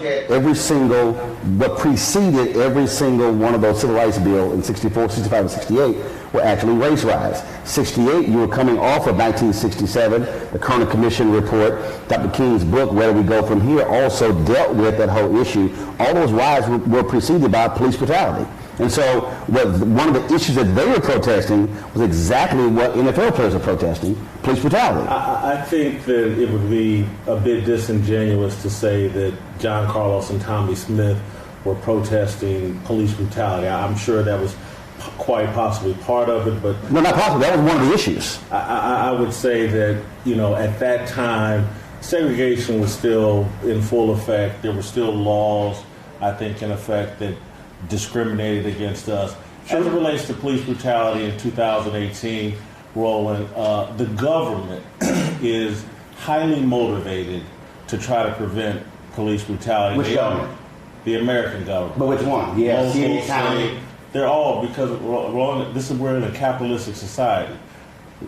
what preceded every single one of those civil rights bills in 64, 65, and 68 were actually race riots. 68, you were coming off of 1967, the Kerner Commission report. Dr. King's book, Where Do We Go From Here, also dealt with that whole issue. All those riots were preceded by police brutality. And so one of the issues that they were protesting was exactly what NFL players are protesting, police brutality. I think that it would be a bit disingenuous to say that John Carlos and Tommy Smith were protesting police brutality. I'm sure that was quite possibly part of it, but... No, not possibly. That was one of the issues. I would say that, at that time, segregation was still in full effect. There were still laws, I think, in effect that discriminated against us. As it relates to police brutality in 2018, Roland, the government is highly motivated to try to prevent police brutality. Which government? The American government. But which one? Yeah, city, county. They're all, because Roland, we're in a capitalistic society.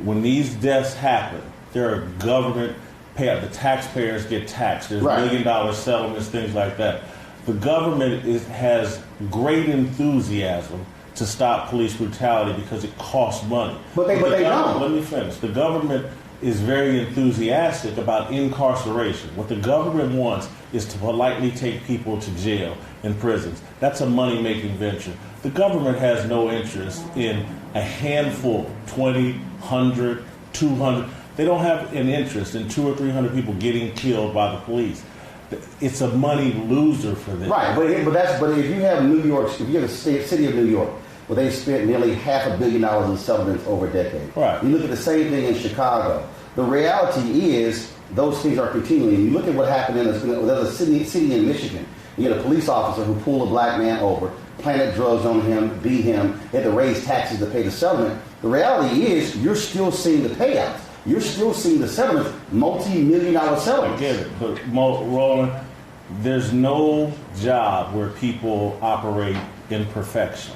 When these deaths happen, there are government payout. The taxpayers get taxed. There's $1 million settlements, things like that. The government has great enthusiasm to stop police brutality because it costs money. But they don't. Let me finish. The government is very enthusiastic about incarceration. What the government wants is to politely take people to jail and prisons. That's a money-making venture. The government has no interest in a handful, 20, 100, 200. They don't have an interest in 200 or 300 people getting killed by the police. It's a money loser for them. Right, but if you have New York, if you have the city of New York, where they spent nearly $500 million in settlements over a decade. Right. You look at the same thing in Chicago. The reality is those things are continuing. You look at what happened there's a city in Michigan. You had a police officer who pulled a black man over, planted drugs on him, beat him, had to raise taxes to pay the settlement. The reality is you're still seeing the payouts. You're still seeing the settlements, multi-million-dollar settlements. I get it, but Roland, there's no job where people operate in perfection.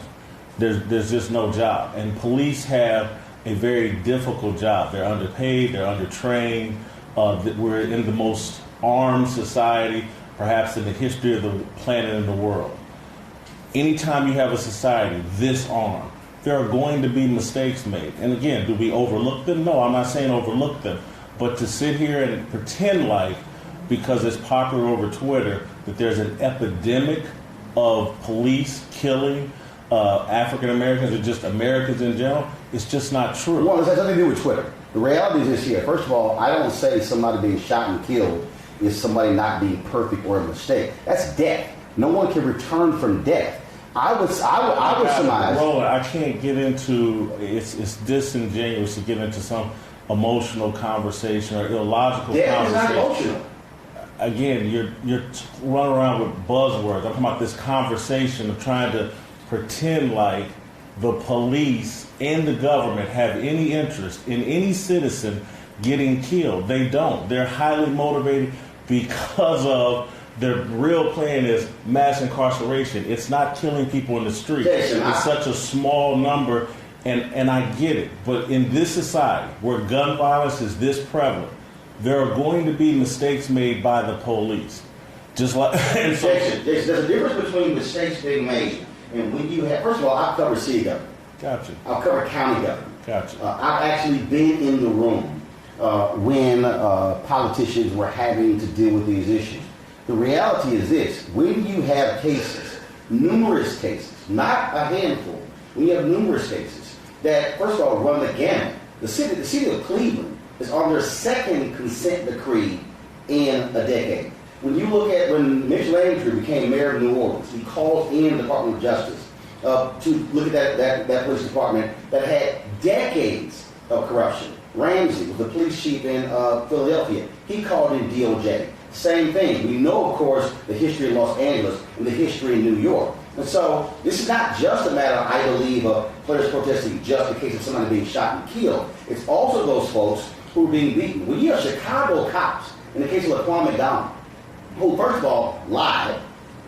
There's just no job. And police have a very difficult job. They're underpaid, they're undertrained. We're in the most armed society, perhaps in the history of the planet and the world. Anytime you have a society this armed, there are going to be mistakes made. And again, do we overlook them? No, I'm not saying overlook them. But to sit here and pretend like, because it's popular over Twitter, that there's an epidemic of police killing African Americans or just Americans in general, it's just not true. Well, it has nothing to do with Twitter. The reality is this here. First of all, I don't say somebody being shot and killed is somebody not being perfect or a mistake. That's death. No one can return from death. I would surmise. Roland, I can't get into, it's disingenuous to get into some emotional conversation or illogical conversation. It's not emotional. Again, you're running around with buzzwords. I'm talking about this conversation of trying to pretend like the police and the government have any interest in any citizen getting killed. They don't. They're highly motivated because of their real plan is mass incarceration. It's not killing people in the street. It's such a small number, and I get it. But in this society where gun violence is this prevalent, there are going to be mistakes made by the police. Just like there's a difference between mistakes being made and when you have. First of all, I've covered city government. Gotcha. I've covered county government. Gotcha. I've actually been in the room when politicians were having to deal with these issues. The reality is this: when you have cases, numerous cases, not a handful, when you have numerous cases that, first of all, run the gamut. The city of Cleveland is on their second consent decree in a decade. When you look at when Mitch Landry became mayor of New Orleans, he called in the Department of Justice to look at that police department that had decades of corruption. Ramsey was the police chief in Philadelphia. He called in DOJ. Same thing. We know, of course, the history of Los Angeles and the history in New York. And so this is not just a matter, I believe, of players protesting just in case of somebody being shot and killed. It's also those folks who are being beaten. When you have Chicago cops, in the case of Laquan McDonald, who, first of all, lied,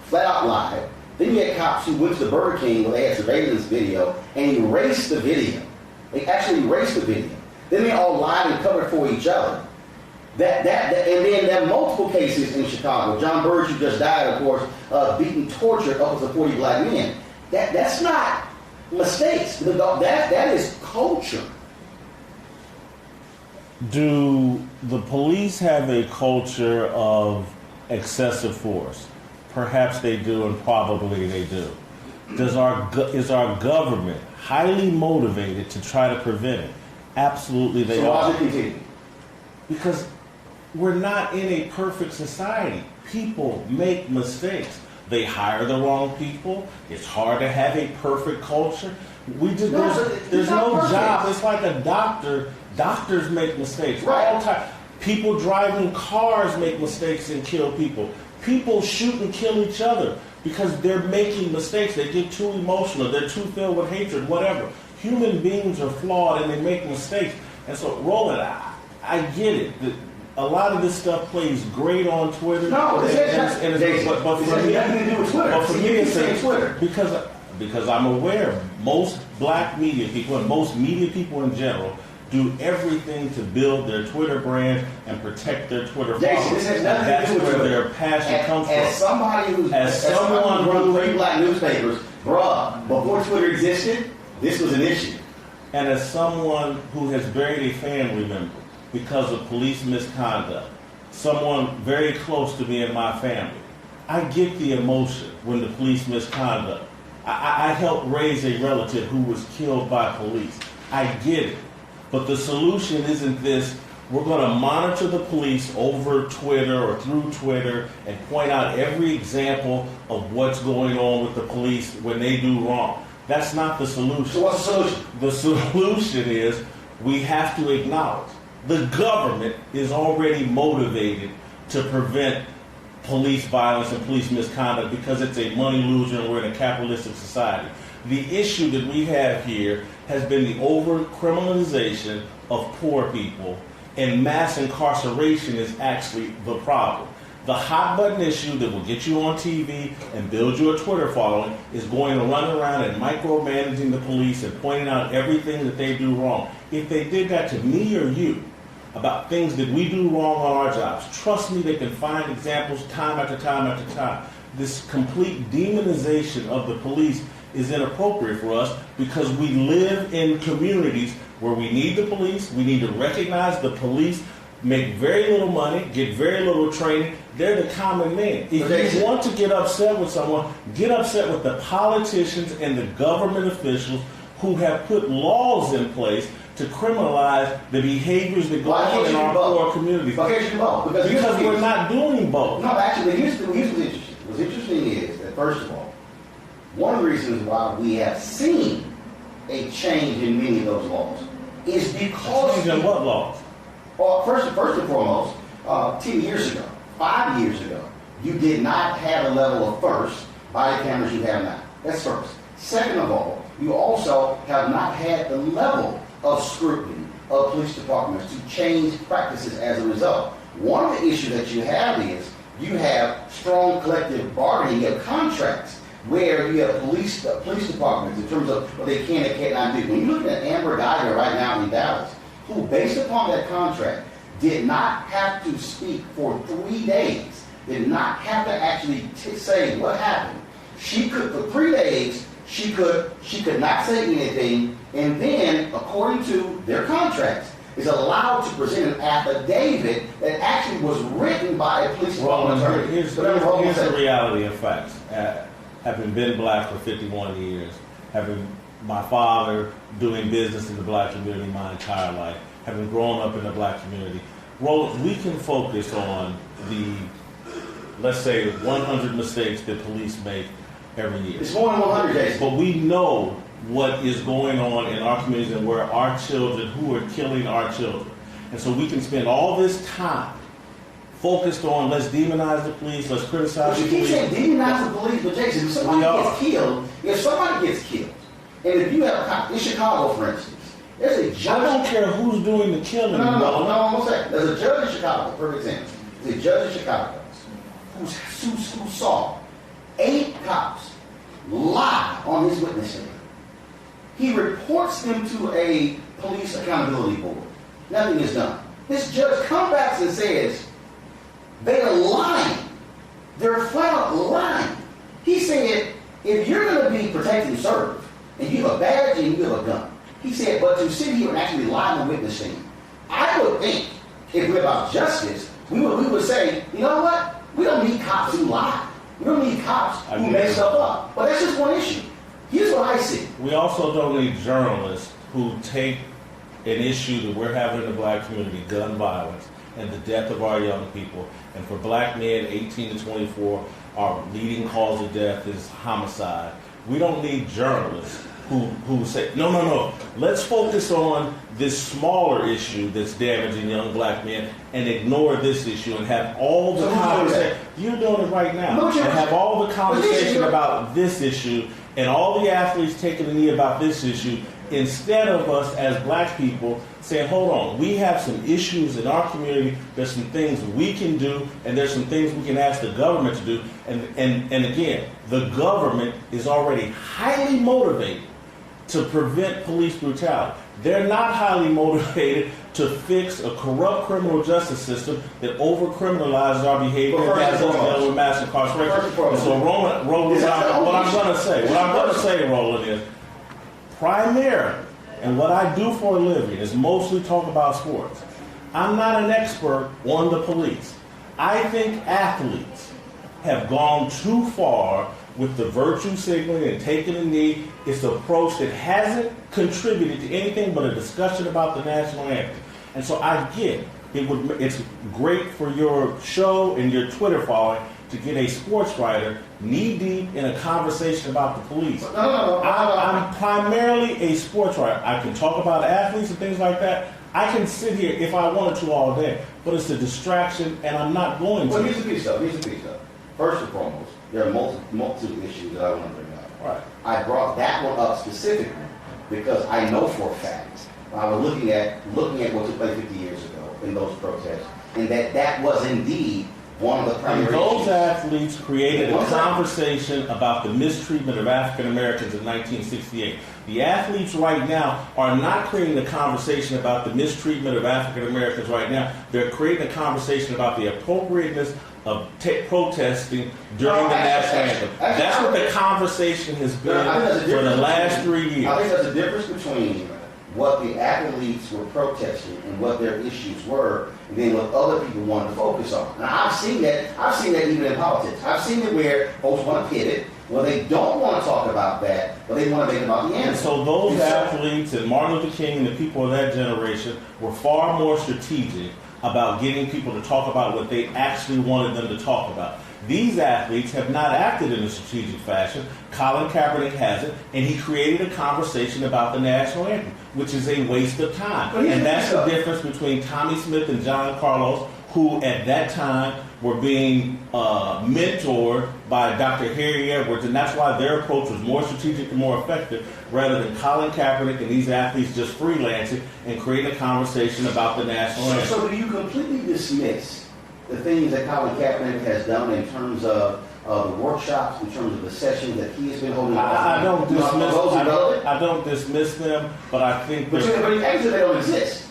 flat out lied. Then you had cops who went to the Burger King where they had surveillance video and erased the video. They actually erased the video. Then they all lied and covered for each other. And then there are multiple cases in Chicago. John Burge, who just died, of course, beaten, tortured upwards of 40 black men. That's not mistakes. That is culture. Do the police have a culture of excessive force? Perhaps they do, and probably they do. Is our government highly motivated to try to prevent it? Absolutely they So are. why should it continue? Because we're not in a perfect society. People make mistakes. They hire the wrong people. It's hard to have a perfect culture. There's no job. It's like a doctor. Doctors make mistakes all the time. People driving cars make mistakes and kill people. People shoot and kill each other because they're making mistakes. They get too emotional. They're too filled with hatred, whatever. Human beings are flawed and they make mistakes. And so, Roland, I get it. A lot of this stuff plays great on Twitter. No, but for me, nothing to do with Twitter. But for me, it's Twitter. Because I'm aware most black media people and most media people in general do everything to build their Twitter brand and protect their Twitter followers. That's where their passion comes from. As someone who runs 3 black newspapers, before Twitter existed, this was an issue. And as someone who has buried a family member because of police misconduct, someone very close to me and my family, I get the emotion when the police misconduct. I helped raise a relative who was killed by police. I get it. But the solution isn't this, we're going to monitor the police over Twitter or through Twitter and point out every example of what's going on with the police when they do wrong. That's not the solution. So what's the solution? The solution is we have to acknowledge the government is already motivated to prevent police violence and police misconduct because it's a money loser and we're in a capitalistic society. The issue that we have here has been the over-criminalization of poor people, and mass incarceration is actually the problem. The hot-button issue that will get you on TV and build you a Twitter following is going to run around and micromanaging the police and pointing out everything that they do wrong. If they did that to me or you about things that we do wrong on our jobs, trust me, they can find examples time after time after time. This complete demonization of the police is inappropriate for us because we live in communities where we need the police. We need to recognize the police make very little money, get very little training. They're the common man. If you want to get upset with someone, get upset with the politicians and the government officials who have put laws in place to criminalize the behaviors that go on in our poor communities. Because we're not doing both. No, actually, here's what's interesting. What's interesting is that, first of all, one of the reasons why we have seen a change in many of those laws is because... Change in what laws? Well, first and foremost, 10 years ago, 5 years ago, you did not have a level of first body cameras you have now. That's first. Second of all, you also have not had the level of scrutiny of police departments to change practices as a result. One of the issues that you have is you have strong collective bargaining, you have contracts where you have police departments in terms of what they can and cannot do. When you look at Amber Geiger right now in Dallas, who based upon that contract did not have to speak for 3 days, did not have to actually say what happened. She could, for 3 days, she could not say anything, and then, according to their contracts, is allowed to present an affidavit that actually was written by a police department attorney. Here's the reality of facts. Having been black for 51 years, having my father doing business in the black community my entire life, having grown up in the black community, Roland, we can focus on the, let's say, 100 mistakes that police make every year. It's more than 100 days. But we know what is going on in our communities and where our children, who are killing our children. And so we can spend all this time focused on let's demonize the police, let's criticize the police. You keep saying demonize the police, but Jason, if somebody gets killed, and if you have a cop in Chicago, for instance, there's a judge. I don't care who's doing the killing. No, I'm going to say. There's a judge in Chicago, for example. There's a judge in Chicago who saw 8 cops lie on his witness stand. He reports them to a police accountability board. Nothing is done. This judge comes back and says, they are lying. They're flat out lying. He said, if you're going to be protect and serve, and you have a badge and you have a gun, he said, but to sit here and actually lie on the witness stand, I would think, if we're about justice, we would say, you know what? We don't need cops who lie. We don't need cops who mess stuff up. But that's just one issue. Here's what I see. We also don't need journalists who take an issue that we're having in the black community, gun violence, and the death of our young people. And for black men 18 to 24, our leading cause of death is homicide. We don't need journalists who say, no, let's focus on this smaller issue that's damaging young black men and ignore this issue and have all the conversation. You're doing it right now. And have all the conversation about this issue and all the athletes taking the knee about this issue instead of us as black people saying, hold on, we have some issues in our community, there's some things we can do, and there's some things we can ask the government to do. And again, the government is already highly motivated to prevent police brutality. They're not highly motivated to fix a corrupt criminal justice system that over-criminalizes our behavior and has us deal with mass incarceration. So Roland, what I'm going to say, Roland, is primarily, and what I do for a living is mostly talk about sports. I'm not an expert on the police. I think athletes have gone too far with the virtue signaling and taking a knee. It's an approach that hasn't contributed to anything but a discussion about the national anthem. And so I get it's great for your show and your Twitter following to get a sports writer knee-deep in a conversation about the police. I'm primarily a sports writer. I can talk about athletes and things like that. I can sit here if I wanted to all day, but it's a distraction, and I'm not going to. Well, here's the piece up. First and foremost, there are multiple issues that I want to bring up. Right. I brought that one up specifically because I know for a fact, I was looking at what took place 50 years ago in those protests, and that was indeed one of the primary those issues. Athletes created a conversation about the mistreatment of African Americans in 1968. The athletes right now are not creating a conversation about the mistreatment of African Americans right now. They're creating a conversation about the appropriateness of protesting during the national anthem. That's what the conversation has been for the last 3 years. I think there's a difference between what the athletes were protesting and what their issues were, and then what other people wanted to focus on. And I've seen that even in politics. I've seen it where folks want to pivot, where they don't want to talk about that, but they want to make it about the anthem. So those athletes and Martin Luther King and the people of that generation were far more strategic about getting people to talk about what they actually wanted them to talk about. These athletes have not acted in a strategic fashion. Colin Kaepernick hasn't, and he created a conversation about the national anthem, which is a waste of time. And that's the difference between Tommy Smith and John Carlos, who at that time were being mentored by Dr. Harry Edwards, and that's why their approach was more strategic and more effective, rather than Colin Kaepernick and these athletes just freelancing and creating a conversation about the national anthem. So do you completely dismiss the things that Colin Kaepernick has done in terms of the workshops, in terms of the sessions that he has been holding? I don't dismiss them, but I think... But actually they don't exist.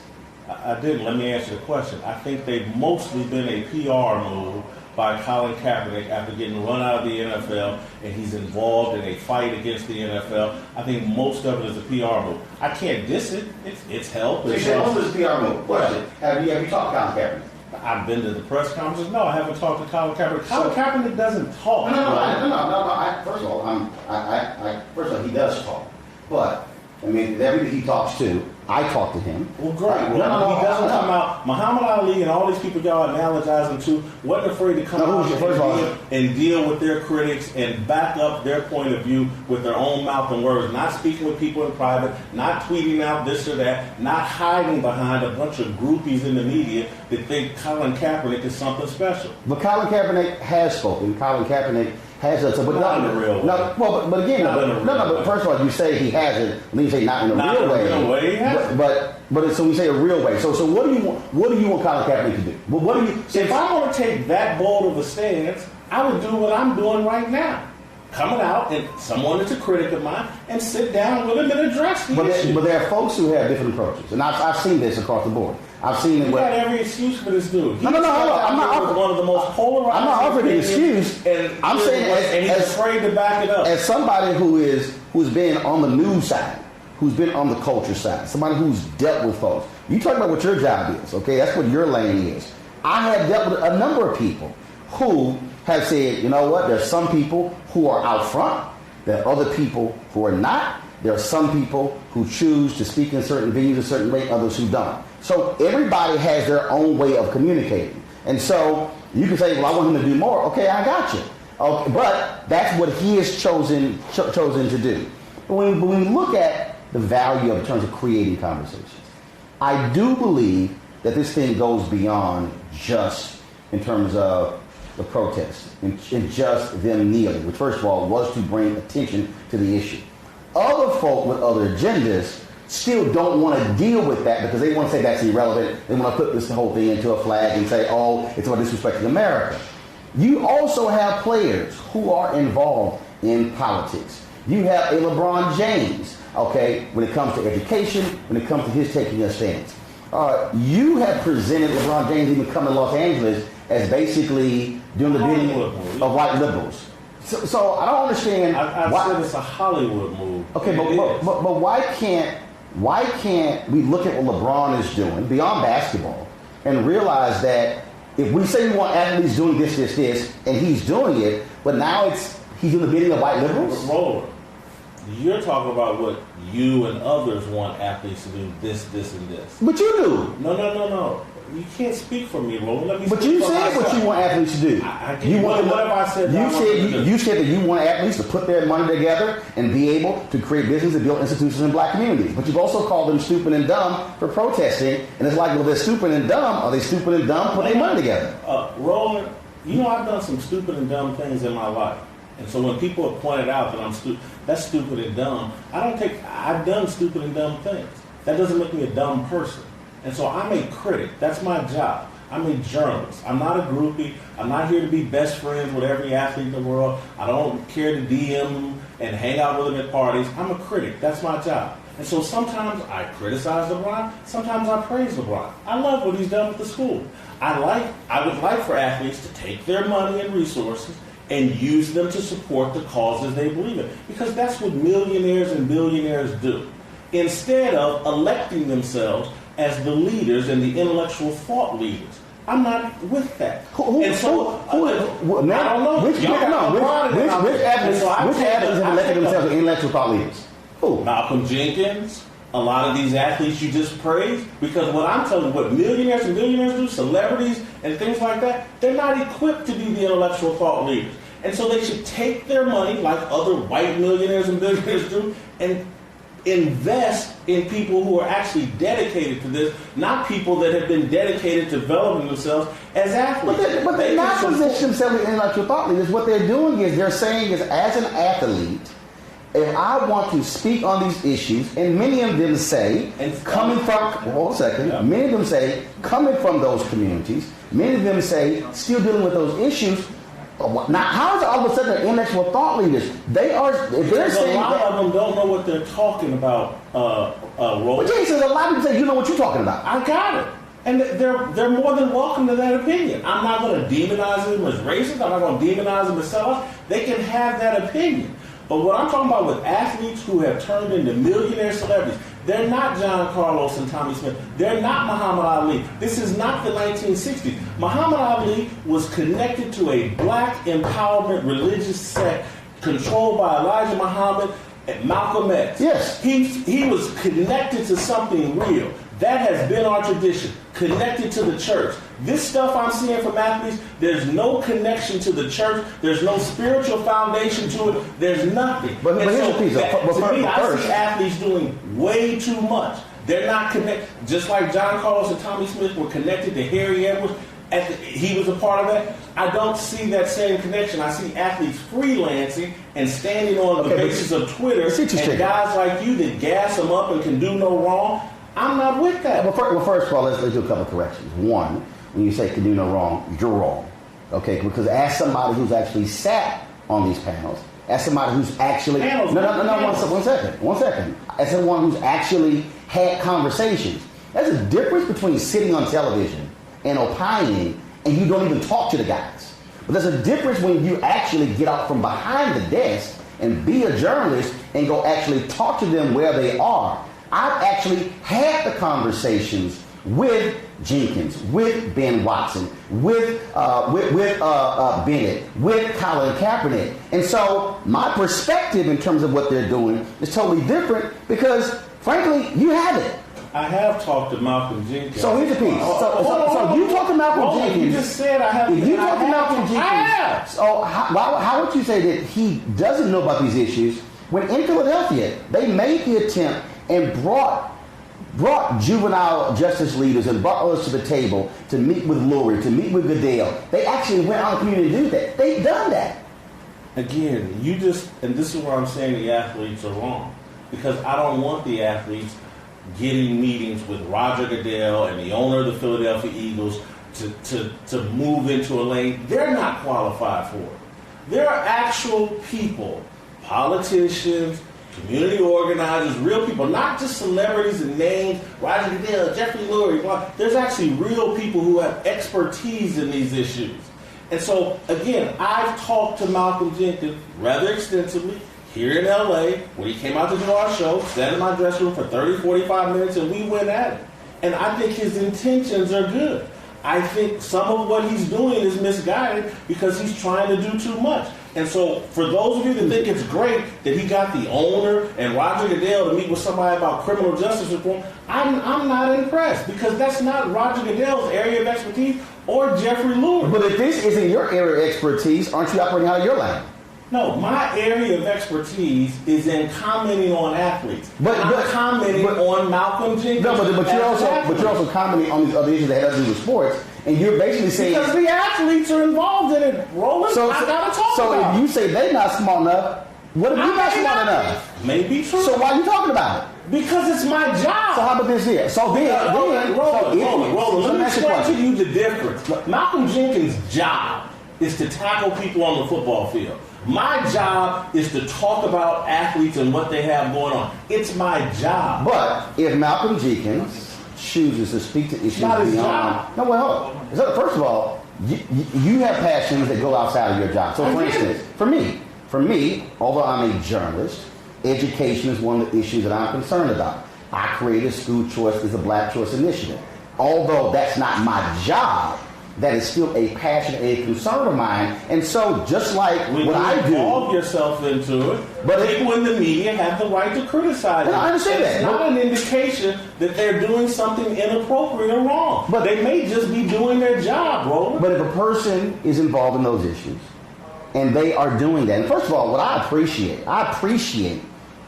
I didn't. Let me answer the question. I think they've mostly been a PR move by Colin Kaepernick after getting run out of the NFL, and he's involved in a fight against the NFL. I think most of it is a PR move. I can't diss it. It's helped. So you said most of it is a PR move. Question. Have you talked to Colin Kaepernick? I've been to the press conferences. No, I haven't talked to Colin Kaepernick. Colin Kaepernick doesn't talk. No. First of all, he does talk. But, I mean, everybody he talks to, I talk to him. Well, great. He doesn't come out. Muhammad Ali and all these people y'all analogizing to wasn't afraid to come out and deal with their critics and back up their point of view with their own mouth and words, not speaking with people in private, not tweeting out this or that, not hiding behind a bunch of groupies in the media that think Colin Kaepernick is something special. But Colin Kaepernick has spoken. Colin Kaepernick has done so, but not in a real way. But again, but first of all, you say he hasn't, and then you say not in a real way. But so we say a real way. So what do you want Colin Kaepernick to do? What do you? If I want to take that bold of a stance, I would do what I'm doing right now. Coming out, and someone that's a critic of mine, and sit down with him and address the issue. But there are folks who have different approaches, and I've seen this across the board. I've seen it. You got every excuse for this dude. No. I'm not offering one of the most polarized. I'm not offering an excuse. And I'm saying he's afraid to back it up. As somebody who's been on the news side, who's been on the culture side, somebody who's dealt with folks. You talk about what your job is, okay? That's what your lane is. I have dealt with a number of people who have said, you know what? There's some people who are out front. There are other people who are not. There are some people who choose to speak in certain venues a certain way, others who don't. So everybody has their own way of communicating. And so you can say, well, I want him to do more. Okay, I got you. Okay, but that's what he has chosen to do. But when we look at the value in terms of creating conversations, I do believe that this thing goes beyond just in terms of the protest and just them kneeling, which first of all was to bring attention to the issue. Other folk with other agendas still don't want to deal with that because they want to say that's irrelevant. They want to put this whole thing into a flag and say, oh, it's about disrespecting America. You also have players who are involved in politics. You have a LeBron James, okay, when it comes to education, when it comes to his taking a stance. You have presented LeBron James even coming to Los Angeles as basically doing the bidding of white liberals. So I don't understand. I said it's a Hollywood move. Okay, but why can't we look at what LeBron is doing beyond basketball and realize that if we say we want athletes doing this, and he's doing it, but now he's doing the bidding of white liberals? Roland, you're talking about what you and others want athletes to do, this, and this. But you do. No. You can't speak for me, Roland. But you said what you want athletes to do. What have I said? You said that you want athletes to put their money together and be able to create business and build institutions in black communities. But you've also called them stupid and dumb for protesting. And it's like, well, they're stupid and dumb. Are they stupid and dumb? Put their money together. Roland, I've done some stupid and dumb things in my life. And so when people have pointed out that that's stupid and dumb, I've done stupid and dumb things. That doesn't make me a dumb person. And so I'm a critic. That's my job. I'm a journalist. I'm not a groupie. I'm not here to be best friends with every athlete in the world. I don't care to DM them and hang out with them at parties. I'm a critic. That's my job. And so sometimes I criticize LeBron. Sometimes I praise LeBron. I love what he's done with the school. I would like for athletes to take their money and resources and use them to support the causes they believe in. Because that's what millionaires and billionaires do. Instead of electing themselves as the leaders and the intellectual thought leaders. I'm not with that. I don't know. Which athletes have elected themselves as intellectual thought leaders? Who? Malcolm Jenkins, a lot of these athletes you just praised, because what I'm telling you, what millionaires and billionaires do, celebrities and things like that, they're not equipped to be the intellectual thought leaders. And so they should take their money, like other white millionaires and billionaires do, and invest in people who are actually dedicated to this, not people that have been dedicated to developing themselves as athletes. But they're not positioning themselves as intellectual thought leaders. What they're doing is they're saying is, as an athlete, if I want to speak on these issues, and many of them say, coming from those communities, many of them say, still dealing with those issues. Now, how is it all of a sudden they're intellectual thought leaders? They're saying a lot of them don't know what they're talking about, Roland. But Jason, a lot of people say, you know what you're talking about. I got it. And they're more than welcome to that opinion. I'm not going to demonize them as racist. I'm not going to demonize them as sellouts. They can have that opinion. But what I'm talking about with athletes who have turned into millionaire celebrities, they're not John Carlos and Tommy Smith. They're not Muhammad Ali. This is not the 1960s. Muhammad Ali was connected to a black empowerment religious sect controlled by Elijah Muhammad and Malcolm X. Yes. He was connected to something real. That has been our tradition, connected to the church. This stuff I'm seeing from athletes, there's no connection to the church. There's no spiritual foundation to it. There's nothing. But here's the piece. I see athletes doing way too much. They're not connected. Just like John Carlos and Tommy Smith were connected to Harry Edwards. He was a part of that. I don't see that same connection. I see athletes freelancing and standing on the basis of Twitter and guys like you that gas them up and can do no wrong. I'm not with that. Well, first of all, let's do a couple of corrections. One, when you say can do no wrong, you're wrong. Okay? Because as somebody who's actually sat on these panels, as somebody who's actually... One second. As someone who's actually had conversations, There's a difference between sitting on television and opining and you don't even talk to the guys. But there's a difference when you actually get out from behind the desk and be a journalist and go actually talk to them where they are. I've actually had the conversations with Jenkins, with Ben Watson, with Bennett, with Colin Kaepernick. And so my perspective in terms of what they're doing is totally different because, frankly, you haven't. I have talked to Malcolm Jenkins. So here's the piece. So you talked to Malcolm Jenkins. You just said I have. You talked to Malcolm Jenkins. I have. So how would you say that he doesn't know about these issues when in Philadelphia they made the attempt and brought juvenile justice leaders and brought others to the table to meet with Lurie, to meet with Goodell. They actually went out in the community to do that. They've done that. Again, and this is where I'm saying the athletes are wrong. Because I don't want the athletes getting meetings with Roger Goodell and the owner of the Philadelphia Eagles to move into a lane they're not qualified for. There are actual people, politicians, community organizers, real people, not just celebrities and names, Roger Goodell, Jeffrey Lurie, blah. There's actually real people who have expertise in these issues. And so, again, I've talked to Malcolm Jenkins rather extensively here in LA when he came out to do our show, sat in my dressing room for 30, 45 minutes, and we went at it. And I think his intentions are good. I think some of what he's doing is misguided because he's trying to do too much. And so for those of you that think it's great that he got the owner and Roger Goodell to meet with somebody about criminal justice reform, I'm not impressed because that's not Roger Goodell's area of expertise or Jeffrey Lurie. But if this isn't your area of expertise, aren't you operating out of your lane? No, my area of expertise is in commenting on athletes. But commenting on Malcolm Jenkins. No, but you're also commenting on these other issues that have to do with sports, and you're basically saying because the athletes are involved in it, Roland. I gotta talk about. So if you say they're not smart enough, what if you're not smart enough? Maybe true. So why are you talking about it? Because it's my job. So how about this here? So Roland, let me explain to you the difference. Malcolm Jenkins' job is to tackle people on the football field. My job is to talk about athletes and what they have going on. It's my job. But if Malcolm Jenkins chooses to speak to issues not his beyond... job. No, well, hold on. So first of all, you have passions that go outside of your job. So for instance, for me, although I'm a journalist, education is one of the issues that I'm concerned about. I created School Choice as a Black Choice Initiative. Although that's not my job, that is still a passion, a concern of mine. And so just like what I do... involve yourself into it, but people in the media have the right to criticize it. I understand that. It's not an indication that they're doing something inappropriate or wrong. But they may just be doing their job, Roland. But if a person is involved in those issues, and they are doing that, and first of all, what I appreciate that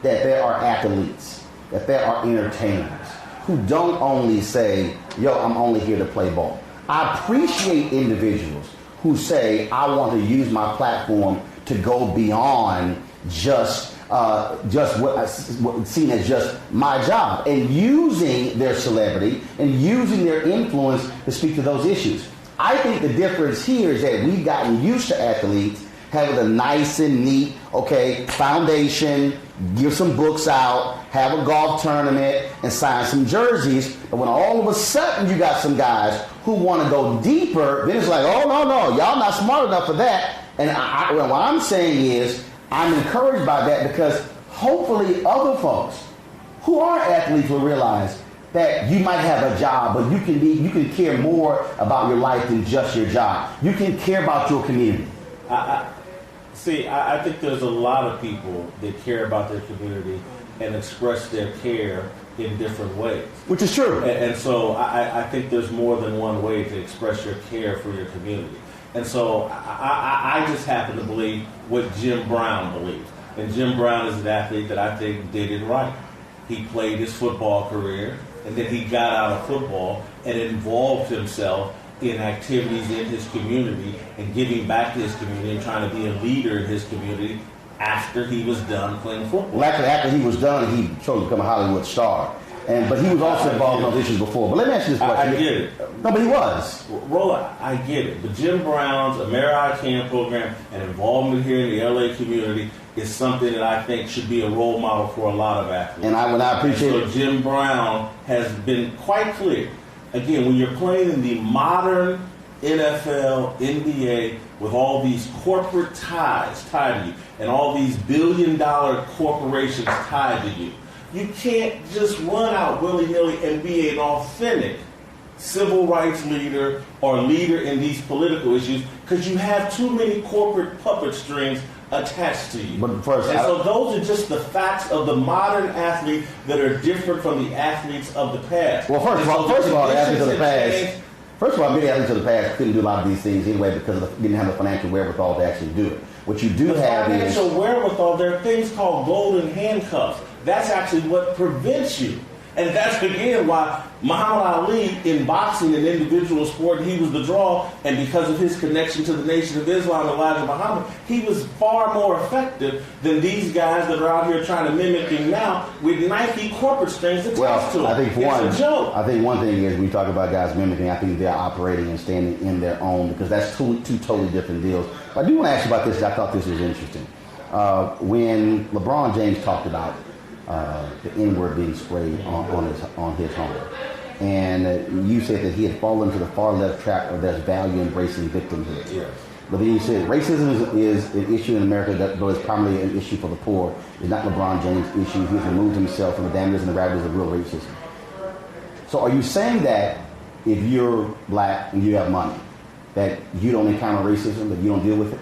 there are athletes, that there are entertainers, who don't only say, yo, I'm only here to play ball. I appreciate individuals who say, I want to use my platform to go beyond just what's seen as just my job, and using their celebrity and using their influence to speak to those issues. I think the difference here is that we've gotten used to athletes having a nice and neat, foundation, give some books out, have a golf tournament, and sign some jerseys. But when all of a sudden you got some guys who want to go deeper, then it's like, oh, no, y'all not smart enough for that. And what I'm saying is, I'm encouraged by that because hopefully other folks who are athletes will realize that you might have a job, but you can care more about your life than just your job. You can care about your community. I think there's a lot of people that care about their community and express their care in different ways. Which is true. And so I think there's more than one way to express your care for your community. And so I just happen to believe what Jim Brown believes. And Jim Brown is an athlete that I think did it right. He played his football career, and then he got out of football and involved himself in activities in his community and giving back to his community and trying to be a leader in his community after he was done playing football. Well, after he was done, he chose to become a Hollywood star. But he was also involved in those issues before. But let me ask you this question. I get it. No, but he was. Roland, I get it. But Jim Brown's AmeriCAN program and involvement here in the LA community is something that I think should be a role model for a lot of athletes. And I appreciate it. So Jim Brown has been quite clear. Again, when you're playing in the modern NFL, NBA, with all these corporate ties tied to you and all these billion-dollar corporations tied to you, you can't just run out willy-nilly and be an authentic civil rights leader or leader in these political issues because you have too many corporate puppet strings attached to you. But first, and so those are just the facts of the modern athlete that are different from the athletes of the past. Well, first of all, the athletes of the past. First of all, many athletes of the past couldn't do a lot of these things anyway because didn't have the financial wherewithal to actually do it. What you do have is financial wherewithal. There are things called golden handcuffs. That's actually what prevents you. And that's, again, why Muhammad Ali in boxing, an individual sport, he was the draw. And because of his connection to the Nation of Islam, Elijah Muhammad, he was far more effective than these guys that are out here trying to mimic him now with Nike corporate strings attached to them. I think it's a joke. I think one thing is when you talk about guys mimicking, I think they're operating and standing in their own because that's two totally different deals. But I do want to ask you about this. I thought this was interesting. When LeBron James talked about the N-word being sprayed on his home. And you said that he had fallen to the far left track of there's value embracing victimhood. Yes. But then you said racism is an issue in America that though it's primarily an issue for the poor. It's not LeBron James' issue. He's removed himself from the damages and the ravages of real racism. So are you saying that if you're black and you have money, that you don't encounter racism, that you don't deal with it?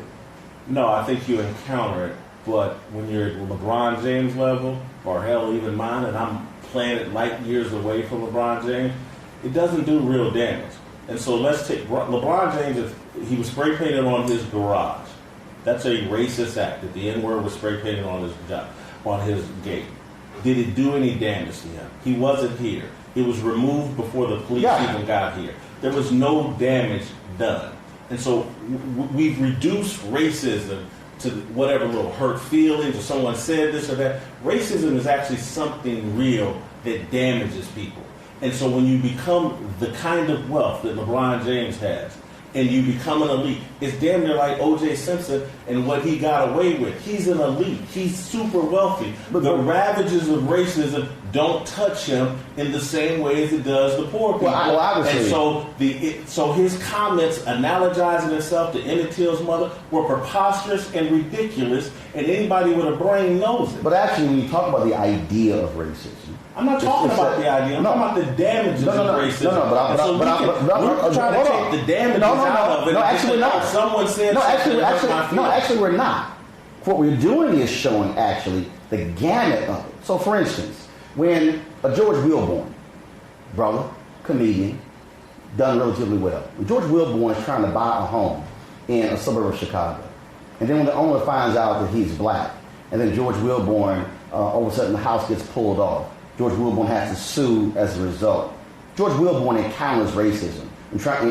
No, I think you encounter it. But when you're at LeBron James level, or hell, even mine, and I'm playing it light years away from LeBron James, it doesn't do real damage. And so let's take LeBron James. He was spray painted on his garage. That's a racist act. That the N-word was spray painted on his gate. Did it do any damage to him? He wasn't here. It was removed before the police even got here. There was no damage done. And so we've reduced racism to whatever little hurt feelings or someone said this or that. Racism is actually something real that damages people. And so when you become the kind of wealth that LeBron James has, and you become an elite, it's damn near like O.J. Simpson and what he got away with. He's an elite. He's super wealthy. But the ravages of racism don't touch him in the same way as it does the poor people. And so his comments analogizing himself to Emmett Till's mother were preposterous and ridiculous, and anybody with a brain knows it. But actually, when you talk about the idea of racism, I'm not talking about the idea. I'm talking about the damages of racism. We're trying to take the damages out of it. No, actually we're not. Someone said actually we're not. What we're doing is showing actually the gamut of it. So, for instance, when a George Wilborn, brother, comedian, done relatively well. When George Wilborn is trying to buy a home in a suburb of Chicago, and then when the owner finds out that he's black, and then George Wilborn, all of a sudden the house gets pulled off. George Wilborn has to sue as a result. George Wilborn encounters racism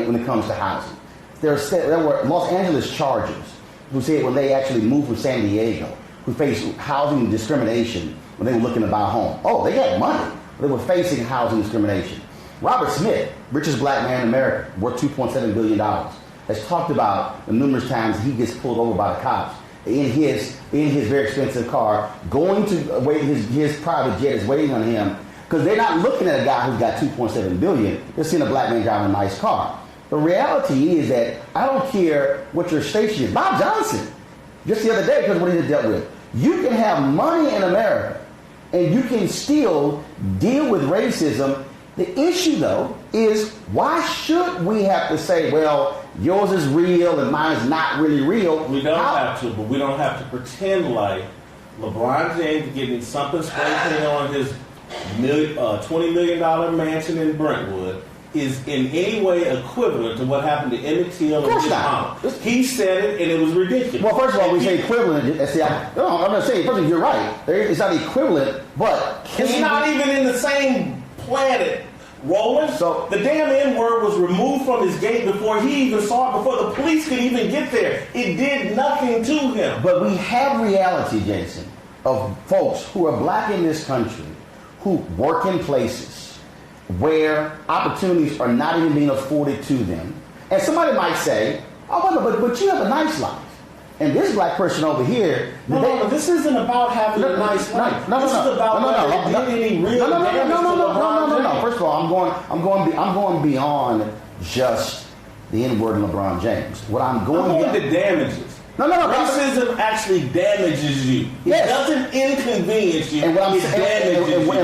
when it comes to housing. There were Los Angeles Chargers who said when they actually moved from San Diego, who faced housing discrimination when they were looking to buy a home. Oh, they had money, but they were facing housing discrimination. Robert Smith, richest black man in America, worth $2.7 billion, has talked about the numerous times he gets pulled over by the cops in his very expensive car, going to wait. His private jet is waiting on him because they're not looking at a guy who's got $2.7 billion. They're seeing a black man driving a nice car. The reality is that I don't care what your station is. Bob Johnson, just the other day, because what he dealt with, you can have money in America and you can still deal with racism. The issue, though, is why should we have to say, well, yours is real and mine is not really real? We don't have to, but we don't have to pretend like LeBron James getting something spray painted on his $20 million mansion in Brentwood is in any way equivalent to what happened to Emmett Till and his mom. He said it, and it was ridiculous. Well, first of all, we say equivalent. I'm not saying, first of all, you're right. It's not equivalent, but it's not even in the same planet. Roland, so the damn N-word was removed from his gate before he even saw it, before the police could even get there. It did nothing to him. But we have reality, Jason, of folks who are black in this country who work in places where opportunities are not even being afforded to them. And somebody might say, oh, but you have a nice life. And this black person over here, but this isn't about having a nice life. This is about whether it did any real damage to LeBron James. First of all, I'm going beyond just the N-word in LeBron James. I'm going to damages. Racism actually damages you. It doesn't inconvenience you. And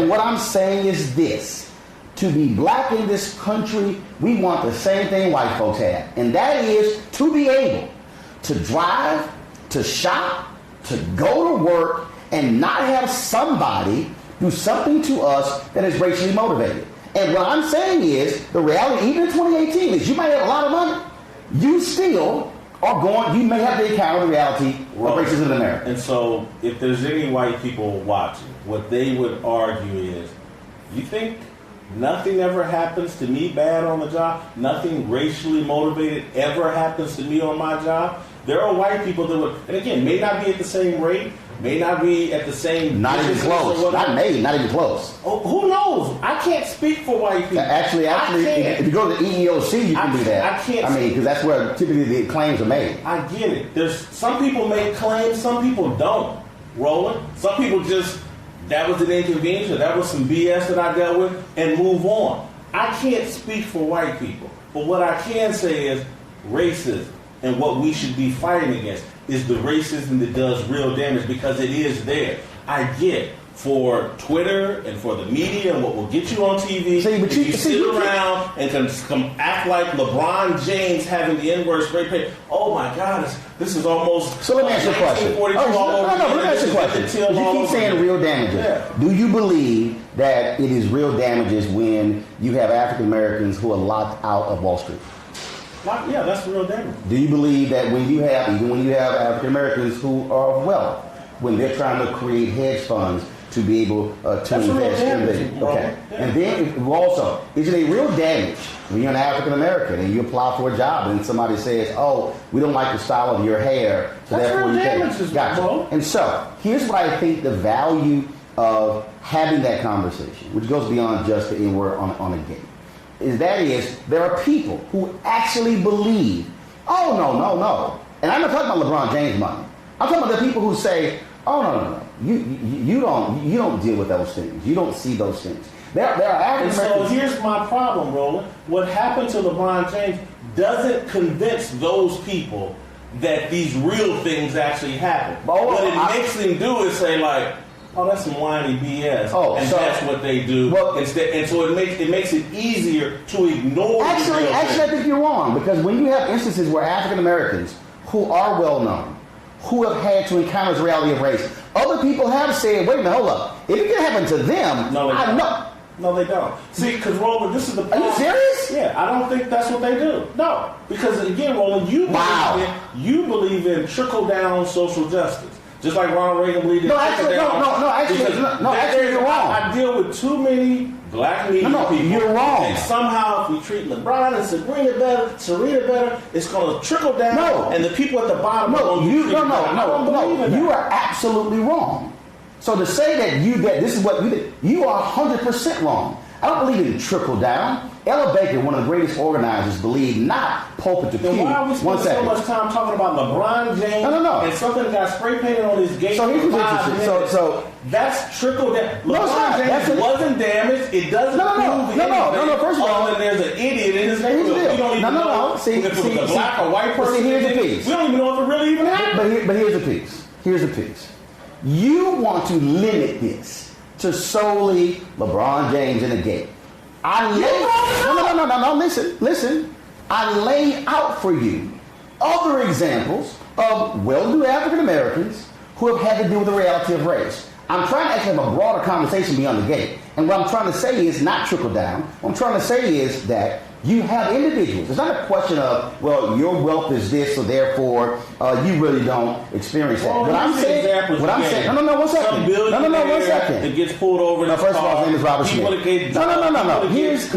what I'm saying is this. To be black in this country, we want the same thing white folks have. And that is to be able to drive, to shop, to go to work, and not have somebody do something to us that is racially motivated. And what I'm saying is, the reality, even in 2018, is you might have a lot of money, you still you may have to encounter the reality of racism in America. And so, if there's any white people watching, what they would argue is, you think nothing ever happens to me bad on the job? Nothing racially motivated ever happens to me on my job? There are white people that would, and again, may not be at the same rate, may not be at the same... Not even close. Not even close. Oh, who knows? I can't speak for white people. Actually, if you go to the EEOC, you can do that. Because that's where typically the claims are made. I get it. There's some people make claims, some people don't. Roland. Some people just, that was an inconvenience, or that was some BS that I dealt with, and move on. I can't speak for white people. But what I can say is racism. And what we should be fighting against is the racism that does real damage, because it is there. I get for Twitter and for the media and what will get you on TV. If you sit around and come act like LeBron James having the N-word spray paint. Oh my God, this is almost. So let me ask you a question. Let me ask you a question. You keep saying real damages. Yeah. Do you believe that it is real damages when you have African Americans who are locked out of Wall Street? Yeah, that's real damage. Do you believe that when you have African Americans who are of wealth, when they're trying to create hedge funds to be able to invest in them? Okay. Yeah. And then also, is it a real damage when you're an African American and you apply for a job and somebody says, oh, we don't like the style of your hair, so therefore you can't. Gotcha. And so, here's what I think the value of having that conversation, which goes beyond just the N-word on a game. Is there are people who actually believe, oh, no. And I'm not talking about LeBron James money. I'm talking about the people who say, oh, no. You don't deal with those things. You don't see those things. There are African Americans. So here's my problem, Roland. What happened to LeBron James doesn't convince those people that these real things actually happen. What it makes them do is say, like, oh, that's some whiny BS. That's what they do. Instead, and so it makes it easier to ignore. Actually, I think you're wrong, because when you have instances where African Americans who are well known, who have had to encounter the reality of race, other people have said, wait a minute, hold up. If it can happen to them, No, they don't. See, because Roland, this is the problem. Are you serious? Yeah, I don't think that's what they do. No, because again, Roland, you believe in trickle down social justice. Just like Ronald Reagan believed in actually, you're wrong. I deal with too many black media people. You're wrong. And somehow, if we treat LeBron and Serena better, it's going to trickle down. No. And the people at the bottom You are absolutely wrong. So to say that this is what you did, you are 100% wrong. I don't believe in trickle down. Ella Baker, one of the greatest organizers, believed not pulpit to pew. Why are we spending so much time talking about LeBron James? No. And something got spray painted on his gate. So here's what's interesting. So that's trickle down. LeBron James wasn't damaged. It doesn't prove No. First of all, there's an idiot in his neighborhood. We don't even know if it was a black or white person. Here's the piece. We don't even know if it really even happened. But here's the piece. You want to limit this to solely LeBron James in a game. Listen. I laid out for you other examples of well-to-do African Americans who have had to deal with the reality of race. I'm trying to actually have a broader conversation beyond the gate. And what I'm trying to say is not trickle down. What I'm trying to say is that you have individuals. It's not a question of, well, your wealth is this, so therefore you really don't experience that. One second. It gets pulled over. Now, first of all, his name is Robert Smith. No. Here's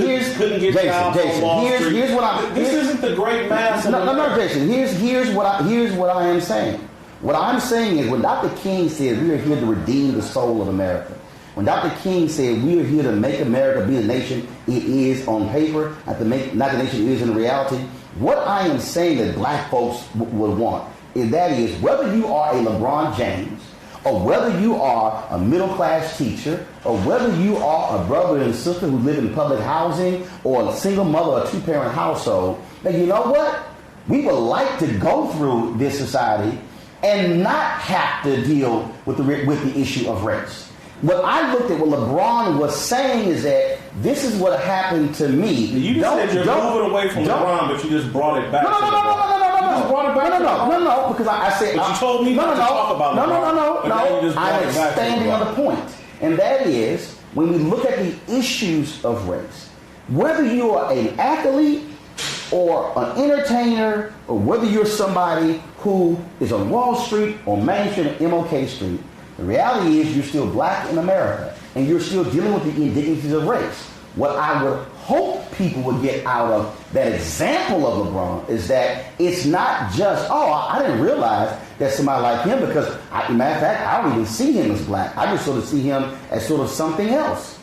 what I'm. This isn't the great mass. No, Jason. Here's what I am saying. What I'm saying is when Dr. King says we are here to redeem the soul of America, When Dr. King said we are here to make America be the nation it is on paper, not the nation it is in reality, what I am saying that black folks would want is that is whether you are a LeBron James, or whether you are a middle-class teacher, or whether you are a brother and sister who live in public housing, or a single mother or two-parent household, then you know what? We would like to go through this society and not have to deal with the issue of race. What I looked at, what LeBron was saying is that this is what happened to me. You just said you're moving away from LeBron, but you just brought it back to LeBron. No, because I said... But you told me not to talk about LeBron. No. I'm expanding on the point. And that is, when we look at the issues of race, whether you are an athlete or an entertainer, or whether you're somebody who is on Wall Street or Main Street or MLK Street, the reality is you're still black in America, and you're still dealing with the indignities of race. What I would hope people would get out of that example of LeBron is that it's not just, I didn't realize that somebody like him, because, matter of fact, I don't even see him as black. I just sort of see him as sort of something else.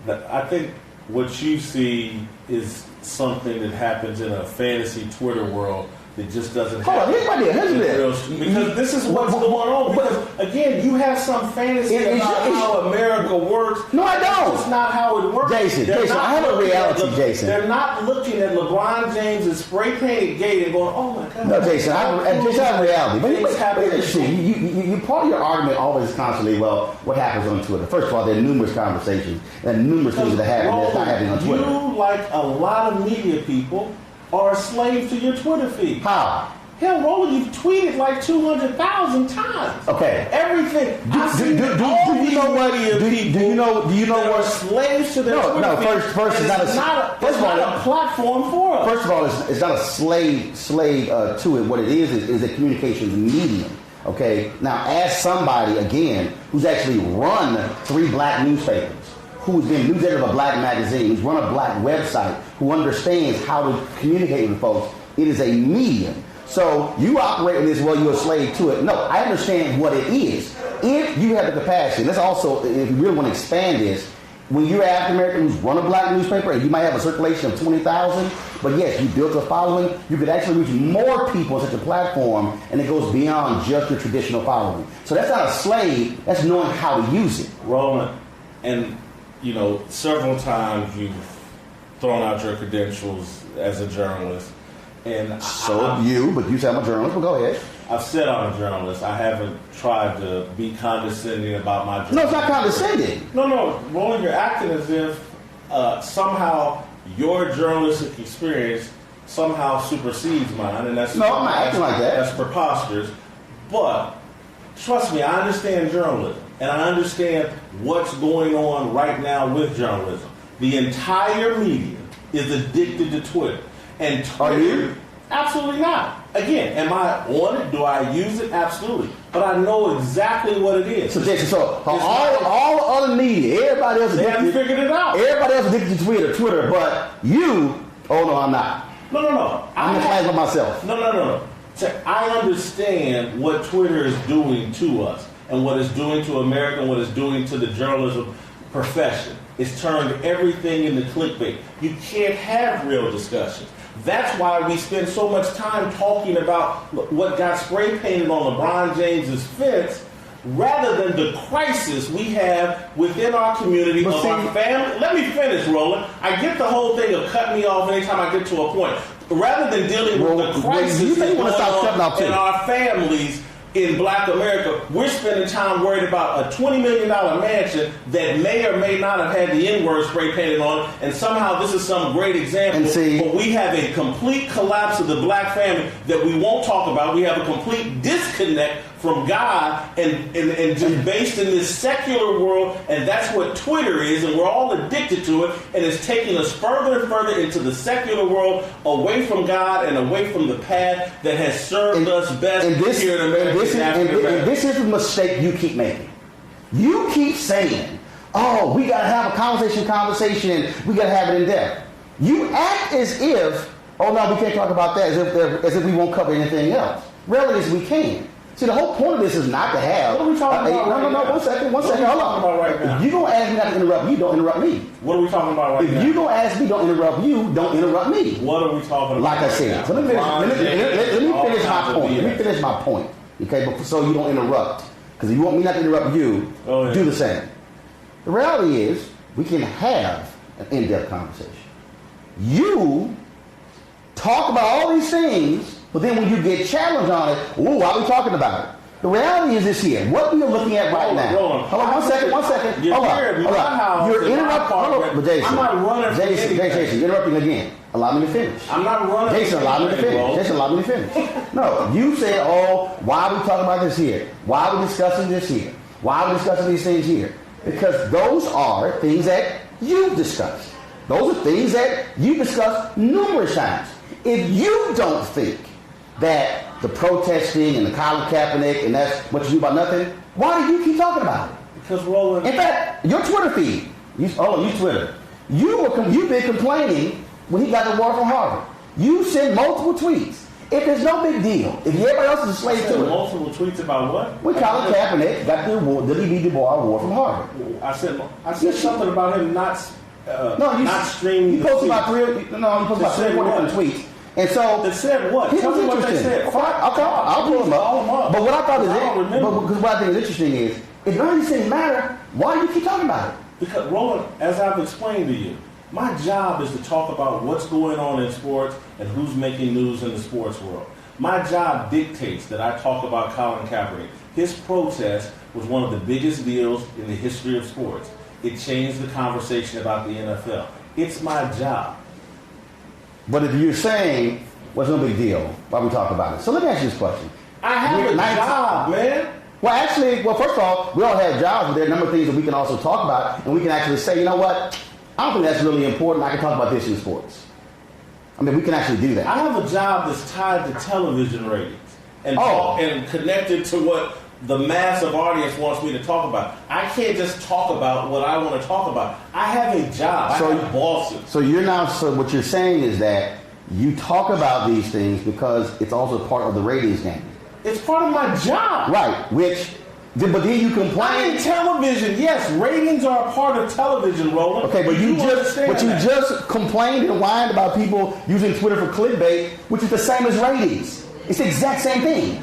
I think what you see is something that happens in a fantasy Twitter world that just doesn't happen. Because this is what's going on. Because, again, you have some fantasy about how America works. No, I don't. That's not how it works. Jason, I have a reality, Jason. They're not looking at LeBron James' spray-painted gate and going, oh, my God. No, Jason, I have a reality. But part of your argument always constantly, well, what happens on Twitter? First of all, there are numerous conversations and numerous things that happen that's not happening on Twitter. You, like a lot of media people, are a slave to your Twitter feed. How? Hell, Roland, you've tweeted like 200,000 times. Okay. Everything. Do you know what? Do you know what? Slaves to their Twitter feed. First, it's not a platform for us. First of all, it's not a slave to it. What it is a communications medium. Okay. Now, as somebody again who's actually run 3 black newspapers, who's been news editor of a black magazine, who's run a black website, who understands how to communicate with folks, it is a medium. So you operate in this, well, you're a slave to it. No, I understand what it is. If you have the capacity, let's also, if you really want to expand this, when you're African American who's run a black newspaper, and you might have a circulation of 20,000, but yes, you built a following, you could actually reach more people on such a platform, and it goes beyond just your traditional following. So that's not a slave, that's knowing how to use it. Roland, and several times you've thrown out your credentials as a journalist. And but you said I'm a journalist, but go ahead. I've said I'm a journalist. I haven't tried to be condescending about my journalism. No, it's not condescending. No, Roland, you're acting as if somehow your journalistic experience somehow supersedes mine. And that's I'm not acting like that. That's preposterous. But trust me, I understand journalism. And I understand what's going on right now with journalism. The entire media is addicted to Twitter. And Twitter, are you? Absolutely not. Again, am I on it? Do I use it? Absolutely. But I know exactly what it is. So Jason, all other media, everybody else they haven't figured it out. Everybody else is addicted to Twitter, but you, no, I'm not. No. I'm in class with myself. No. I understand what Twitter is doing to us and what it's doing to America and what it's doing to the journalism profession. It's turned everything into clickbait. You can't have real discussions. That's why we spend so much time talking about what got spray painted on LeBron James's fence rather than the crisis we have within our community of our family. Let me finish, Roland. I get the whole thing of cut me off anytime I get to a point. Rather than dealing with the crisis that's going on in our families in Black America, we're spending time worried about a $20 million mansion that may or may not have had the N-word spray painted on it, and somehow this is some great example. But we have a complete collapse of the black family that we won't talk about. We have a complete disconnect from God and just based in this secular world, and that's what Twitter is, and we're all addicted to it, and it's taking us further and further into the secular world, away from God and away from the path that has served us best here in America. And this is the mistake you keep making. You keep saying, oh, we got to have a conversation, we got to have it in depth. You act as if, oh no, we can't talk about that, as if we won't cover anything else. Really, as we can. See, the whole point of this is not to have. What are we talking about right now? One second, hold on. About right now? If you gonna ask me not to interrupt you, don't interrupt me. What are we talking about right now? If you gonna ask me, don't interrupt you, don't interrupt me. What are we talking about? Like I said, so let me finish my point. Let me finish my point, okay? But so you don't interrupt, because if you want me not to interrupt you, do the same. The reality is, we can have an in-depth conversation. You talk about all these things, but then when you get challenged on it, ooh, why are we talking about it? The reality is this here. What we are looking at right now. Hold on, one second. Hold on. You're interrupting. Hold on, Jason. I'm not running. Jason, you're interrupting again. Allow me to finish. I'm not running. Jason, allow me to finish. Jason, allow me to finish. No, you said, oh, why are we talking about this here? Why are we discussing this here? Why are we discussing these things here? Because those are things that you've discussed. Those are things that you discussed numerous times. If you don't think that the protesting and the Colin Kaepernick and that's what you do about nothing, why do you keep talking about it? Because Roland. In fact, your Twitter feed, you Twitter, you've been complaining when he got the award from Harvard. You sent multiple tweets. If there's no big deal, if everybody else is a slave to it. Multiple tweets about what? When Colin Kaepernick got the award, the W.E.B. Du Bois award from Harvard. I said something about him not streaming. You posted about three or four different tweets. And so they said what? Tell me what they said. I'll pull them up. But what I thought is what I think is interesting is if none of these things matter, why do you keep talking about it? Because Roland, as I've explained to you, my job is to talk about what's going on in sports and who's making news in the sports world. My job dictates that I talk about Colin Kaepernick. His protest was one of the biggest deals in the history of sports. It changed the conversation about the NFL. It's my job. But if you're saying, well, it's no big deal, why we talk about it? So let me ask you this question. I have a job, man. Well, first of all, we all have jobs, but there are a number of things that we can also talk about, and we can actually say, you know what, I don't think that's really important. I can talk about this in sports. I mean, we can actually do that. I have a job that's tied to television ratings and connected to what the massive audience wants me to talk about. I can't just talk about what I want to talk about. I have a job. I have bosses. So what you're saying is that you talk about these things because it's also part of the ratings game. It's part of my job. Right, but then you complain. I'm in television. Yes, ratings are a part of television, Roland. Okay, but you just complained and whined about people using Twitter for clickbait, which is the same as ratings. It's the exact same thing.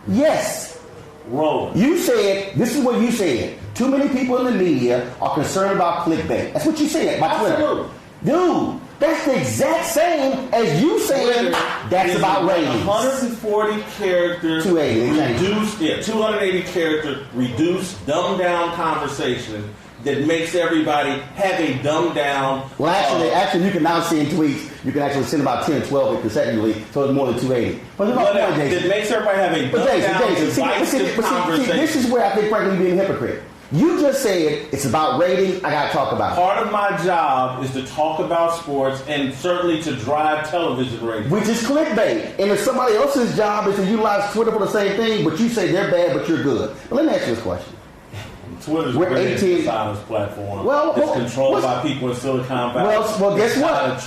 Yes. Roland. You said, this is what you said. Too many people in the media are concerned about clickbait. That's what you said by Twitter. Dude, that's the exact same as you saying that's about ratings. 140 characters. 280 characters, reduced, dumbed down conversation that makes everybody have a dumbed down. Well, actually, you can now send tweets. You can actually send about 10 or 12 consecutively, so it's more than 280. But it makes everybody have a dumbed down, divisive conversation. This is where I think, frankly, you're being a hypocrite. You just said it's about ratings. I got to talk about it. Part of my job is to talk about sports and certainly to drive television ratings. Which is clickbait. And if somebody else's job is to utilize Twitter for the same thing, but you say they're bad, but you're good. But let me ask you this question. Twitter's a very dishonest platform. It's controlled by people in Silicon Valley. Well, guess what?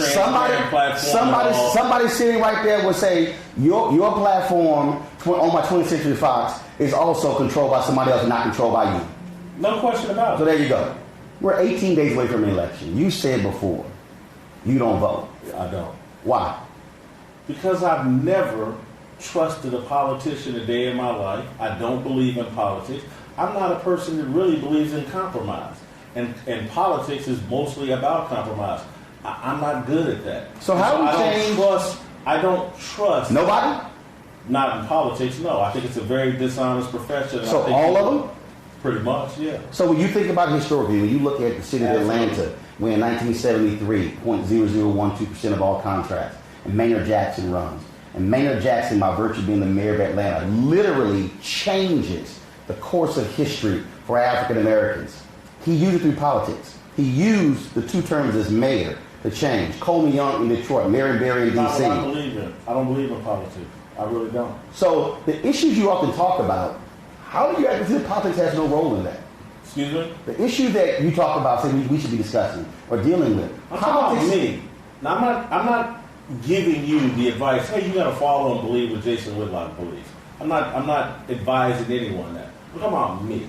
Somebody sitting right there would say your platform on my 20th Century Fox is also controlled by somebody else and not controlled by you. No question about it. So there you go. We're 18 days away from the election. You said before, you don't vote. I don't. Why? Because I've never trusted a politician a day in my life. I don't believe in politics. I'm not a person that really believes in compromise. And politics is mostly about compromise. I'm not good at that. So how do you change? I don't trust. Nobody? Not in politics, no. I think it's a very dishonest profession. So all of them? Pretty much, yeah. So when you think about historically, when you look at the city of Atlanta, when in 1973, 0.0012% of all contracts, and Maynard Jackson runs. And Maynard Jackson, by virtue of being the mayor of Atlanta, literally changes the course of history for African Americans. He used it through politics. He used the two terms as mayor to change. Coleman Young in Detroit, Marion Barry in D.C. I don't believe in politics. I really don't. So the issues you often talk about, how do you actually think politics has no role in that? Excuse me? The issue that you talk about, saying we should be discussing or dealing with. I'm talking about me. Now, I'm not giving you the advice, hey, you got to follow and believe what Jason Whitlock believes. I'm not advising anyone that. We're talking about me.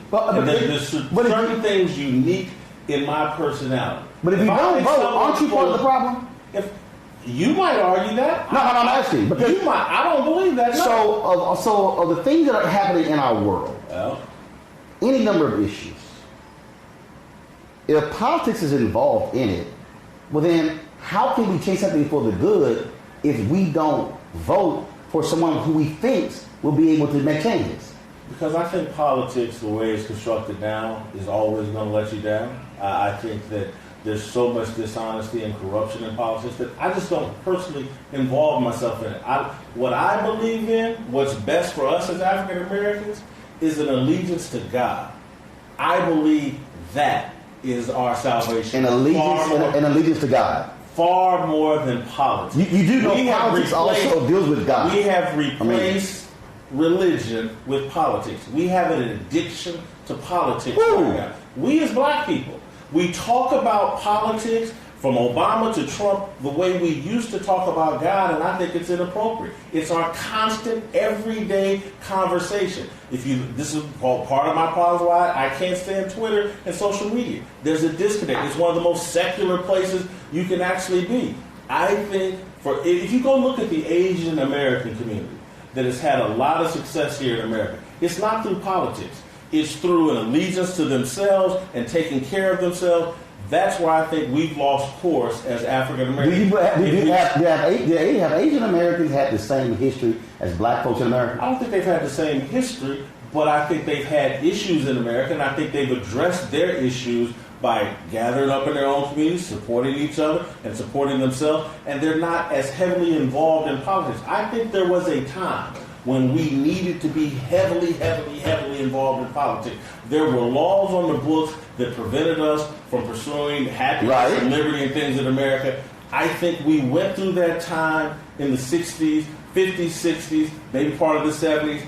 There's certain things unique in my personality. But if you don't vote, aren't you part of the problem? If you might argue that. No, I'm asking. Because you might. I don't believe that. No. So of the things that are happening in our world, any number of issues, if politics is involved in it, well then, how can we change something for the good if we don't vote for someone who we think will be able to make changes? Because I think politics, the way it's constructed now, is always going to let you down. I think that there's so much dishonesty and corruption in politics that I just don't personally involve myself in it. What I believe in, what's best for us as African Americans, is an allegiance to God. I believe that is our salvation. An allegiance to God. Far more than politics. You do know politics also deals with God. We have replaced religion with politics. We have an addiction to politics right now. We as black people, we talk about politics from Obama to Trump the way we used to talk about God, and I think it's inappropriate. It's our constant, everyday conversation. This is part of my problem why I can't stand Twitter and social media. There's a disconnect. It's one of the most secular places you can actually be. I think if you go look at the Asian American community that has had a lot of success here in America, it's not through politics. It's through an allegiance to themselves and taking care of themselves. That's why I think we've lost course as African Americans. Have Asian Americans had the same history as black folks in America? I don't think they've had the same history, but I think they've had issues in America, and I think they've addressed their issues by gathering up in their own communities, supporting each other, and supporting themselves, and they're not as heavily involved in politics. I think there was a time when we needed to be heavily involved in politics. There were laws on the books that prevented us from pursuing happiness and liberty and things in America. I think we went through that time in the 60s, 50s, 60s, maybe part of the 70s.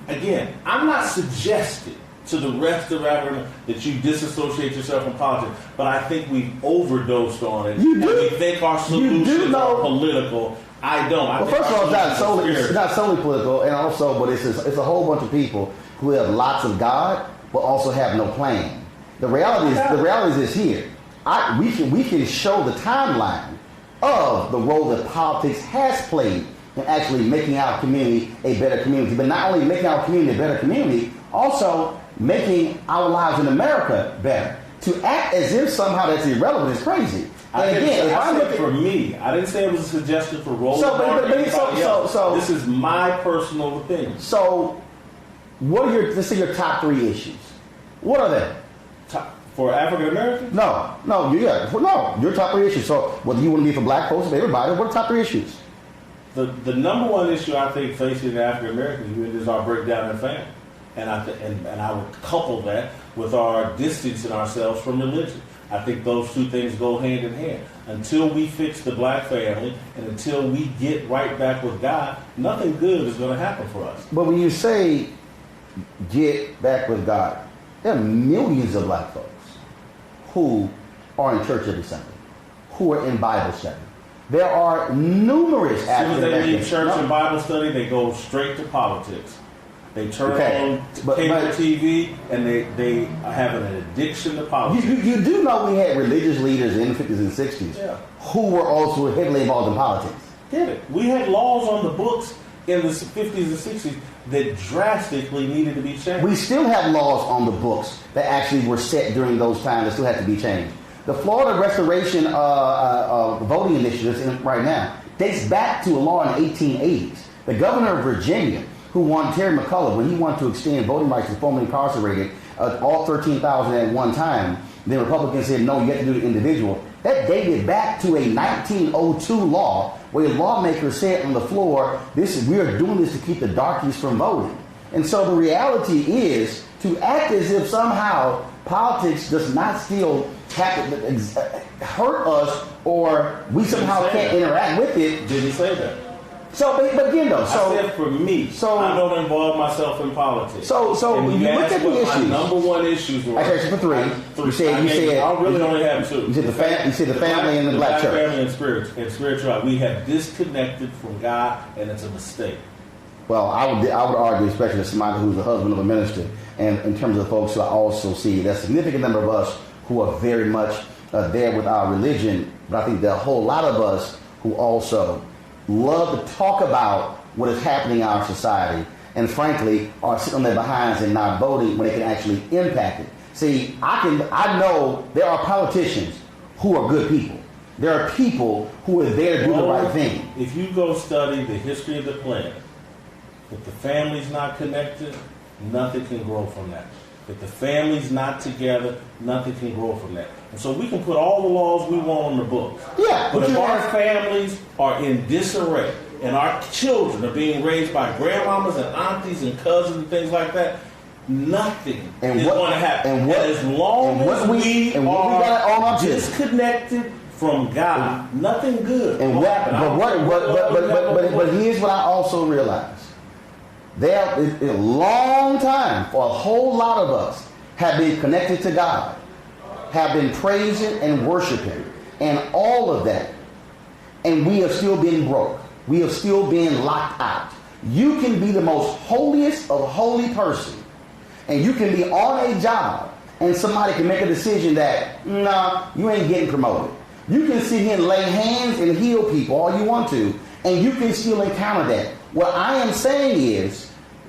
Again, I'm not suggesting to the rest of Africa that you disassociate yourself from politics, but I think we've overdosed on it. And we think our solutions are political. I don't. First of all, it's not solely political, and also, but it's a whole bunch of people who have lots of God, but also have no plan. The reality is this here. We can show the timeline of the role that politics has played in actually making our community a better community, but not only making our community a better community, also making our lives in America better. To act as if somehow that's irrelevant is crazy. And again, if I look for me, I didn't say it was a suggestion for Roland. So this is my personal opinion. So, what are your top 3 issues? What are they? For African Americans? No, your top 3 issues. So, whether you want to be for black folks or everybody, what are the top 3 issues? The number one issue I think facing the African American community is our breakdown in family, and I would couple that with our distancing ourselves from religion. I think those two things go hand in hand. Until we fix the black family and until we get right back with God, nothing good is going to happen for us. But when you say get back with God, there are millions of black folks who are in church every Sunday, who are in Bible study. There are numerous African Americans. As soon as they leave church and Bible study, they go straight to politics. They turn on cable TV, and they have an addiction to politics. You do know we had religious leaders in the 50s and 60s who were also heavily involved in politics. Get it? We had laws on the books in the 50s and 60s that drastically needed to be changed. We still have laws on the books that actually were set during those times that still have to be changed. The Florida Restoration voting initiatives right now dates back to a law in the 1880s. The governor of Virginia, who won Terry McCullough, when he wanted to extend voting rights to formerly incarcerated, all 13,000 at one time, the Republicans said, no, you have to do it individual. That dated back to a 1902 law where lawmakers said on the floor, we are doing this to keep the darkies from voting. And so the reality is to act as if somehow politics does not still have to hurt us or we somehow can't interact with it. Didn't say that. So, but again, though, I said for me, so I don't involve myself in politics. So and you look at the issues. My number one issues were. Actually, for three. You said I really only have two. You said the family and the black church. Family and spirituality. We have disconnected from God, and it's a mistake. Well, I would argue, especially as somebody who's the husband of a minister, and in terms of the folks who I also see, there's a significant number of us who are very much there with our religion, but I think there are a whole lot of us who also love to talk about what is happening in our society, and frankly, are sitting on their behinds and not voting when it can actually impact it. See, I know there are politicians who are good people. There are people who are there to do the right thing. If you go study the history of the planet, if the family's not connected, nothing can grow from that. If the family's not together, nothing can grow from that. And so we can put all the laws we want on the books. Yeah, but if our families are in disarray and our children are being raised by grandmamas and aunties and cousins and things like that, nothing is going to happen. And as long as we are disconnected from God, nothing good will happen. But here's what I also realize. There, in a long time, for a whole lot of us, have been connected to God, have been praising and worshiping, and all of that. And we have still been broke. We have still been locked out. You can be the most holiest of holy person, and you can be on a job, and somebody can make a decision that, nah, you ain't getting promoted. You can sit here and lay hands and heal people all you want to, and you can still encounter that. What I am saying is,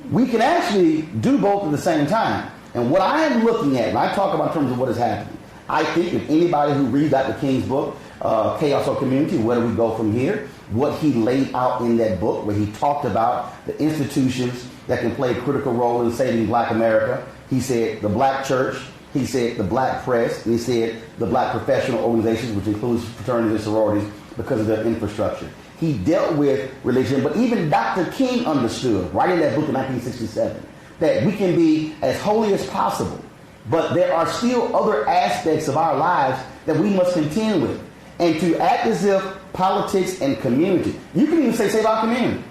we can actually do both at the same time. And what I am looking at, and I talk about in terms of what is happening, I think if anybody who reads Dr. King's book, Chaos or Community, where do we go from here? What he laid out in that book, where he talked about the institutions that can play a critical role in saving black America. He said the black church, he said the black press, and he said the black professional organizations, which includes fraternities and sororities, because of their infrastructure. He dealt with religion, but even Dr. King understood, writing that book in 1967, that we can be as holy as possible, but there are still other aspects of our lives that we must contend with. And to act as if politics and community, you can even say save our community.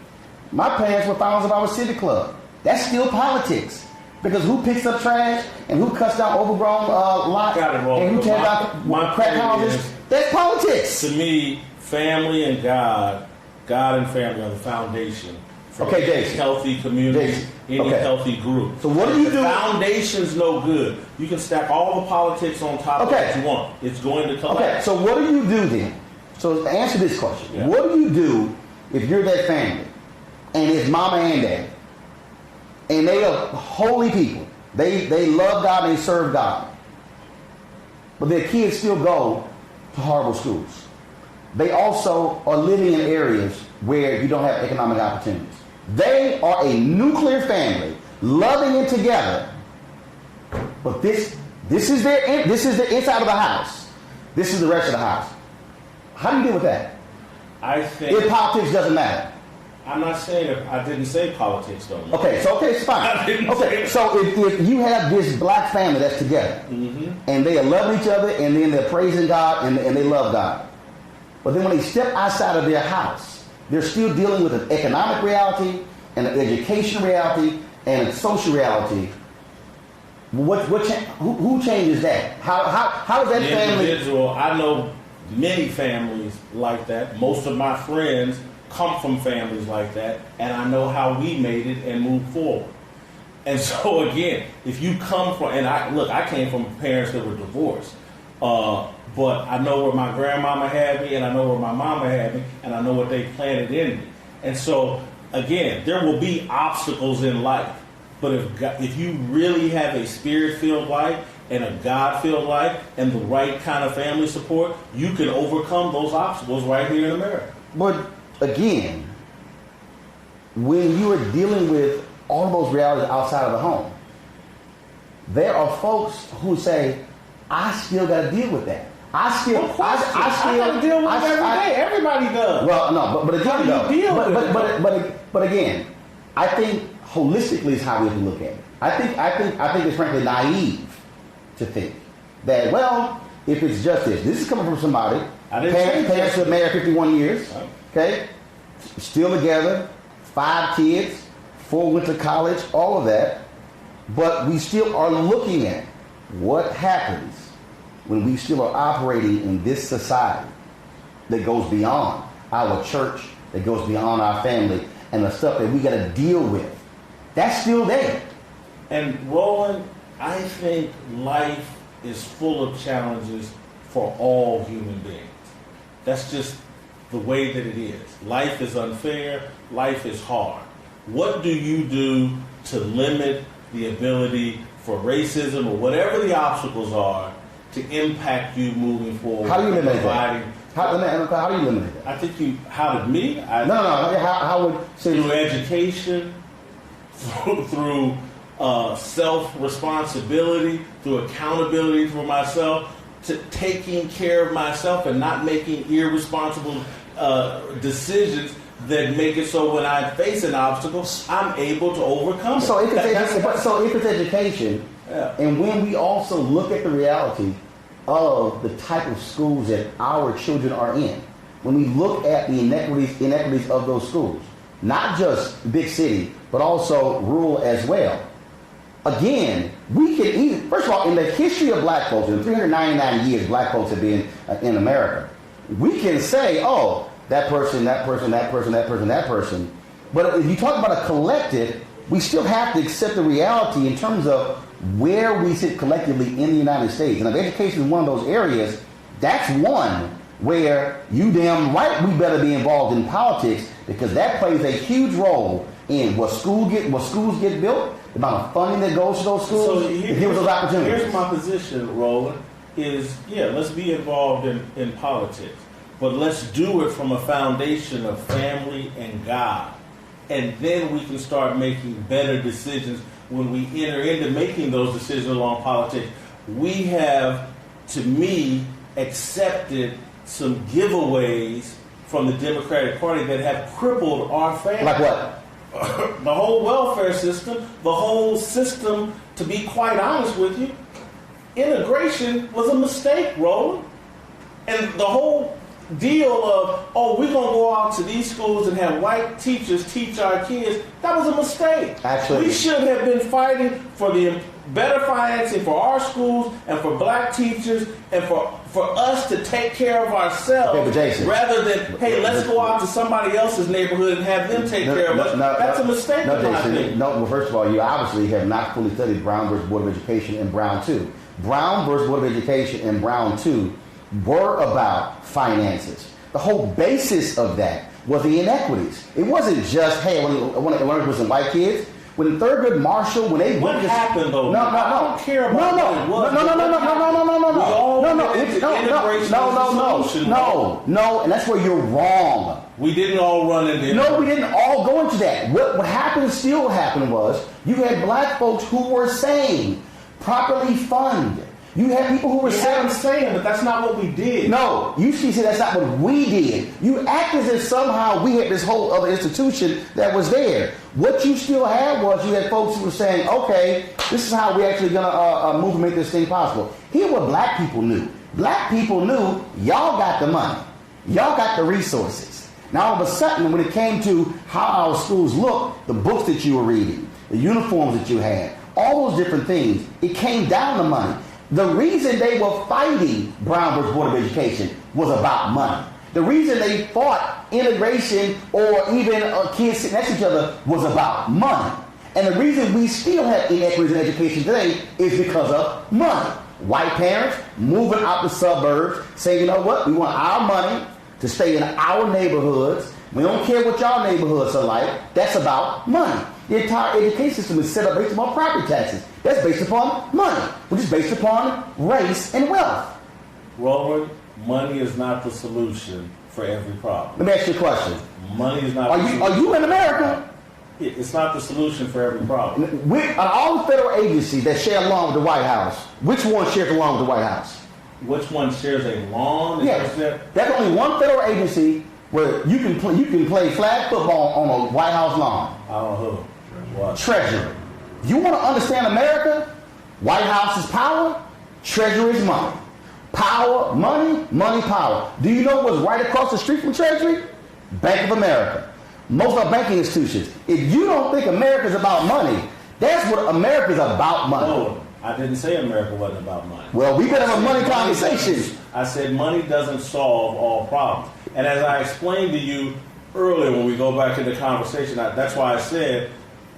My parents were founders of our civic club. That's still politics. Because who picks up trash and who cuts down overgrown lots and who tears down crack houses? That's politics. To me, family and God and family are the foundation for any healthy community, any healthy group. So what do you do? The foundation's no good. You can stack all the politics on top of what you want. It's going to collapse. Okay, so what do you do then? So answer this question. Yeah. What do you do if you're that family and it's mama and dad and they are holy people? They love God and they serve God. But their kids still go to horrible schools. They also are living in areas where you don't have economic opportunities. They are a nuclear family, loving it together. But this is the inside of the house. This is the rest of the house. How do you deal with that? I think if politics doesn't matter. I'm not saying I didn't say politics don't matter. Okay, it's fine. So if you have this black family that's together, and they love each other, and then they're praising God, and they love God. But then when they step outside of their house, they're still dealing with an economic reality, and an education reality, and a social reality. Who changes that? How does that family? Individual, I know many families like that. Most of my friends come from families like that, and I know how we made it and moved forward. And so again, if you come from, and I came from parents that were divorced, but I know where my grandmama had me, and I know where my mama had me, and I know what they planted in me. And so again, there will be obstacles in life, but if you really have a spirit-filled life and a God-filled life and the right kind of family support, you can overcome those obstacles right here in America. But again, when you are dealing with all those realities outside of the home, there are folks who say, I still got to deal with that. I still got to deal with it every day. Everybody does. Well, no, but again, but again, I think holistically is how we have to look at it. I think it's frankly naive to think that, well, if it's just this is coming from somebody. Parents were married 51 years. Okay, still together, 5 kids, 4 went to college, all of that. But we still are looking at what happens when we still are operating in this society that goes beyond our church, that goes beyond our family, and the stuff that we got to deal with. That's still there. And Roland, I think life is full of challenges for all human beings. That's just the way that it is. Life is unfair. Life is hard. What do you do to limit the ability for racism or whatever the obstacles are to impact you moving forward? How do you limit that? How do you limit that? I think how did me? How would through education, through self-responsibility, through accountability for myself, to taking care of myself and not making irresponsible decisions that make it so when I face an obstacle, I'm able to overcome it. So if it's education, yeah. And when we also look at the reality of the type of schools that our children are in, when we look at the inequities of those schools, not just big city, but also rural as well. Again, we can even, first of all, in the history of black folks, in 399 years black folks have been in America, we can say, oh, that person. But if you talk about a collective, we still have to accept the reality in terms of where we sit collectively in the United States. And if education is one of those areas, that's one where you damn right we better be involved in politics, because that plays a huge role in what schools get built, the amount of funding that goes to those schools, so and give us those opportunities. Here's my position, Roland, is let's be involved in politics. But let's do it from a foundation of family and God. And then we can start making better decisions when we enter into making those decisions along politics. We have, to me, accepted some giveaways from the Democratic Party that have crippled our family. Like what? The whole welfare system, the whole system, to be quite honest with you, integration was a mistake, Roland. And the whole deal of, we're going to go out to these schools and have white teachers teach our kids, that was a mistake. Actually, we should have been fighting for the better financing for our schools and for black teachers and for us to take care of ourselves, rather than, hey, let's go out to somebody else's neighborhood and have them take care of us. That's a mistake. Well, first of all, you obviously have not fully studied Brown versus Board of Education and Brown 2. Brown versus Board of Education and Brown 2 were about finances. The whole basis of that was the inequities. It wasn't just, hey, I want to learn with some white kids. When Thurgood Marshall, when they what happened though? I don't care about No, and that's where you're wrong. We didn't all run into it. No, we didn't all go into that. What happened, still happened, was you had black folks who were saying properly fund. You had people who were saying, but that's not what we did. No, you see, that's not what we did. You act as if somehow we had this whole other institution that was there. What you still had was you had folks who were saying, okay, this is how we're actually going to move and make this thing possible. Here's what black people knew. Black people knew y'all got the money. Y'all got the resources. Now, all of a sudden, when it came to how our schools looked, the books that you were reading, the uniforms that you had, all those different things, it came down to money. The reason they were fighting Brown versus Board of Education was about money. The reason they fought integration or even kids sitting next to each other was about money. And the reason we still have inequities in education today is because of money. White parents moving out the suburbs, saying, you know what, we want our money to stay in our neighborhoods. We don't care what y'all neighborhoods are like. That's about money. The entire education system is set up based upon property taxes. That's based upon money, which is based upon race and wealth. Roland, money is not the solution for every problem. Let me ask you a question. Money is not Are you in America? It's not the solution for every problem. Of all the federal agencies that share a lawn with the White House, which one shares a lawn with the White House? Which one shares a lawn? Yes. There's only one federal agency where you can play flag football on a White House lawn. I don't know. What? Treasury. You want to understand America? White House is power, Treasury is money. Power, money, money, power. Do you know what's right across the street from Treasury? Bank of America. Most of our banking institutions. If you don't think America's about money, that's what America's about, money. No, I didn't say America wasn't about money. Well, we better have a money conversation. I said money doesn't solve all problems. And as I explained to you earlier when we go back to the conversation, that's why I said,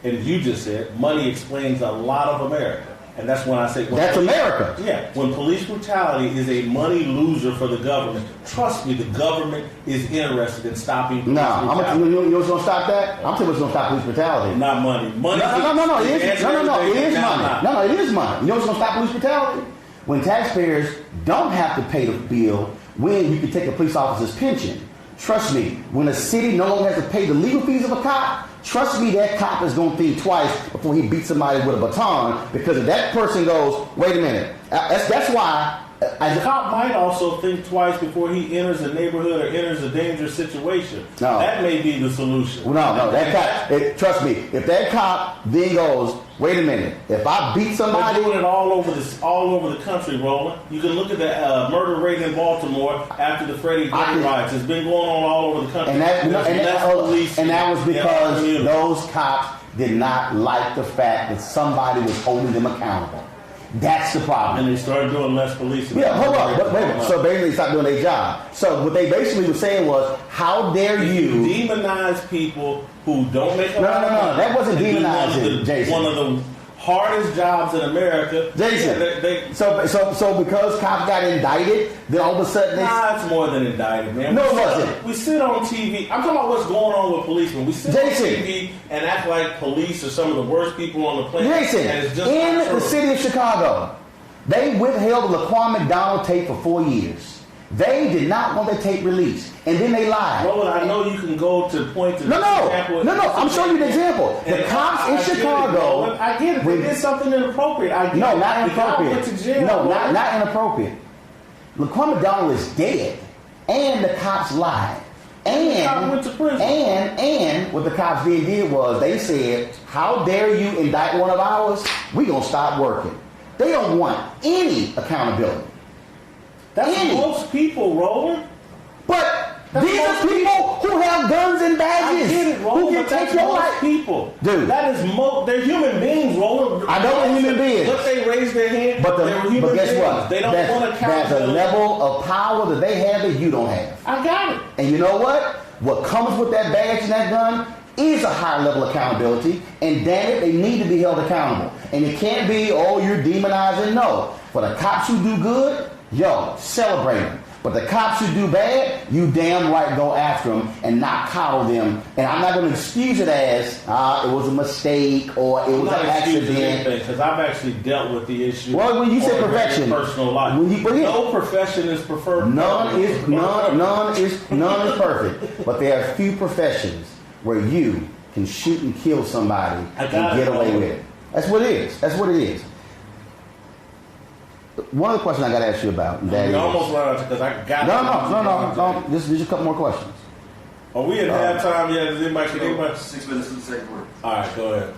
and you just said, money explains a lot of America. And that's when I say... That's America. Yeah. When police brutality is a money loser for the government, trust me, the government is interested in stopping police brutality. You know what's going to stop that? I'm telling you what's going to stop police brutality. Not money. Money. No, it is. No, it is money. No, it is money. You know what's going to stop police brutality? When taxpayers don't have to pay the bill, when you can take a police officer's pension. Trust me, when a city no longer has to pay the legal fees of a cop, trust me, that cop is going to think twice before he beats somebody with a baton, because if that person goes, wait a minute, that's why... The cop might also think twice before he enters a neighborhood or enters a dangerous situation. No. That may be the solution. No, that cop, trust me, if that cop then goes, wait a minute, if I beat somebody... They're doing it all over the country, Roland. You can look at the murder rate in Baltimore after the Freddie Gray riots. It's been going on all over the country. And that was because those cops did not like the fact that somebody was holding them accountable. That's the problem. And they started doing less policing. Yeah, hold on. But wait a minute. So basically, they stopped doing their job. So what they basically were saying was, how dare you demonize people who don't make a lot of money? No. That wasn't demonizing, Jason. One of the hardest jobs in America. Jason. Yeah, so because cops got indicted, then all of a sudden it's more than indicted, man. No, it wasn't. We sit on TV. I'm talking about what's going on with policemen. We sit Jason. on TV and act like police are some of the worst people on the planet. Jason, and it's just in not true. the city of Chicago, they withheld the Laquan McDonald tape for 4 years. They did not want the tape released, and then they lied. Roland, I know you can go to point to No. I'm showing you the example. The cops in Chicago. I get it. They did something inappropriate. I get No, it. not The cop inappropriate. went to jail, No, Roland. not inappropriate. Laquan McDonald is dead, and the cops lied. The cop went to prison. And what the cops did was they said, "How dare you indict one of ours? We gonna stop working." They don't want any accountability. That's most people, Roland. But these are people who have guns and badges. I get it, Roland. Who can take your life. People, dude. That is they're human beings, Roland. I know they're human beings. But they raise their hand. But guess what? They don't want accountability. There's a level of power that they have that you don't have. I got it. And you know what? What comes with that badge and that gun is a higher level of accountability. And damn it, they need to be held accountable. And it can't be, oh, you're demonizing. No. For the cops who do good, yo, celebrate them. But the cops who do bad, you damn right go after them and not coddle them. And I'm not going to excuse it as it was a mistake or it was an accident. Because I've actually dealt with the issue. Well, when you say perfection, personal life, no profession is preferred. None is perfect. But there are few professions where you can shoot and kill somebody and get away with it. That's what it is. One of the questions I got to ask you about. You almost ran out because I got No. Just a couple more questions. Are we at halftime yet? Is anybody? 6 minutes to the second quarter. All right, go ahead.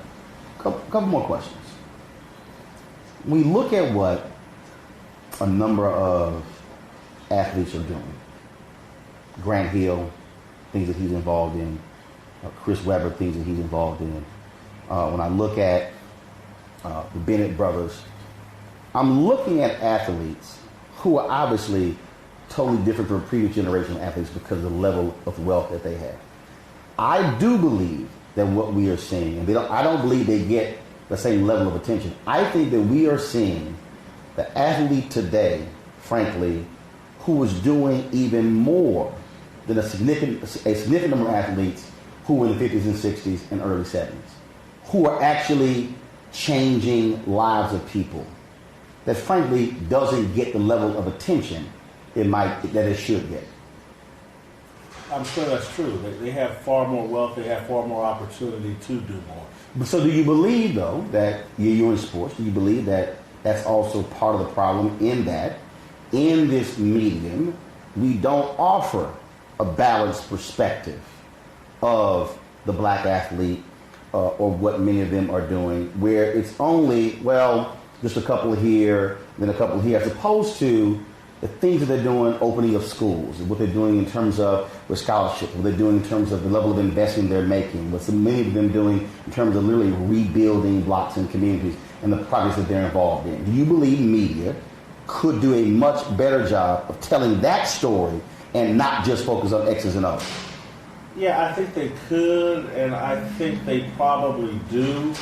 Couple more questions. We look at what a number of athletes are doing. Grant Hill, things that he's involved in. Chris Webber, things that he's involved in. When I look at the Bennett brothers, I'm looking at athletes who are obviously totally different from previous generation of athletes because of the level of wealth that they have. I do believe that what we are seeing, and I don't believe they get the same level of attention. I think that we are seeing the athlete today, frankly, who is doing even more than a significant number of athletes who were in the 50s and 60s and early 70s, who are actually changing lives of people that frankly doesn't get the level of attention that it should get. I'm sure that's true. They have far more wealth. They have far more opportunity to do more. So do you believe, though, that you're in sports, do you believe that that's also part of the problem in that in this medium, we don't offer a balanced perspective of the black athlete or what many of them are doing, where it's only, well, just a couple here, then a couple here, as opposed to the things that they're doing, opening of schools, what they're doing in terms of with scholarships, what they're doing in terms of the level of investment they're making, what so many of them doing in terms of literally rebuilding blocks and communities and the projects that they're involved in. Do you believe media could do a much better job of telling that story and not just focus on X's and O's? Yeah, I think they could, and I think they probably do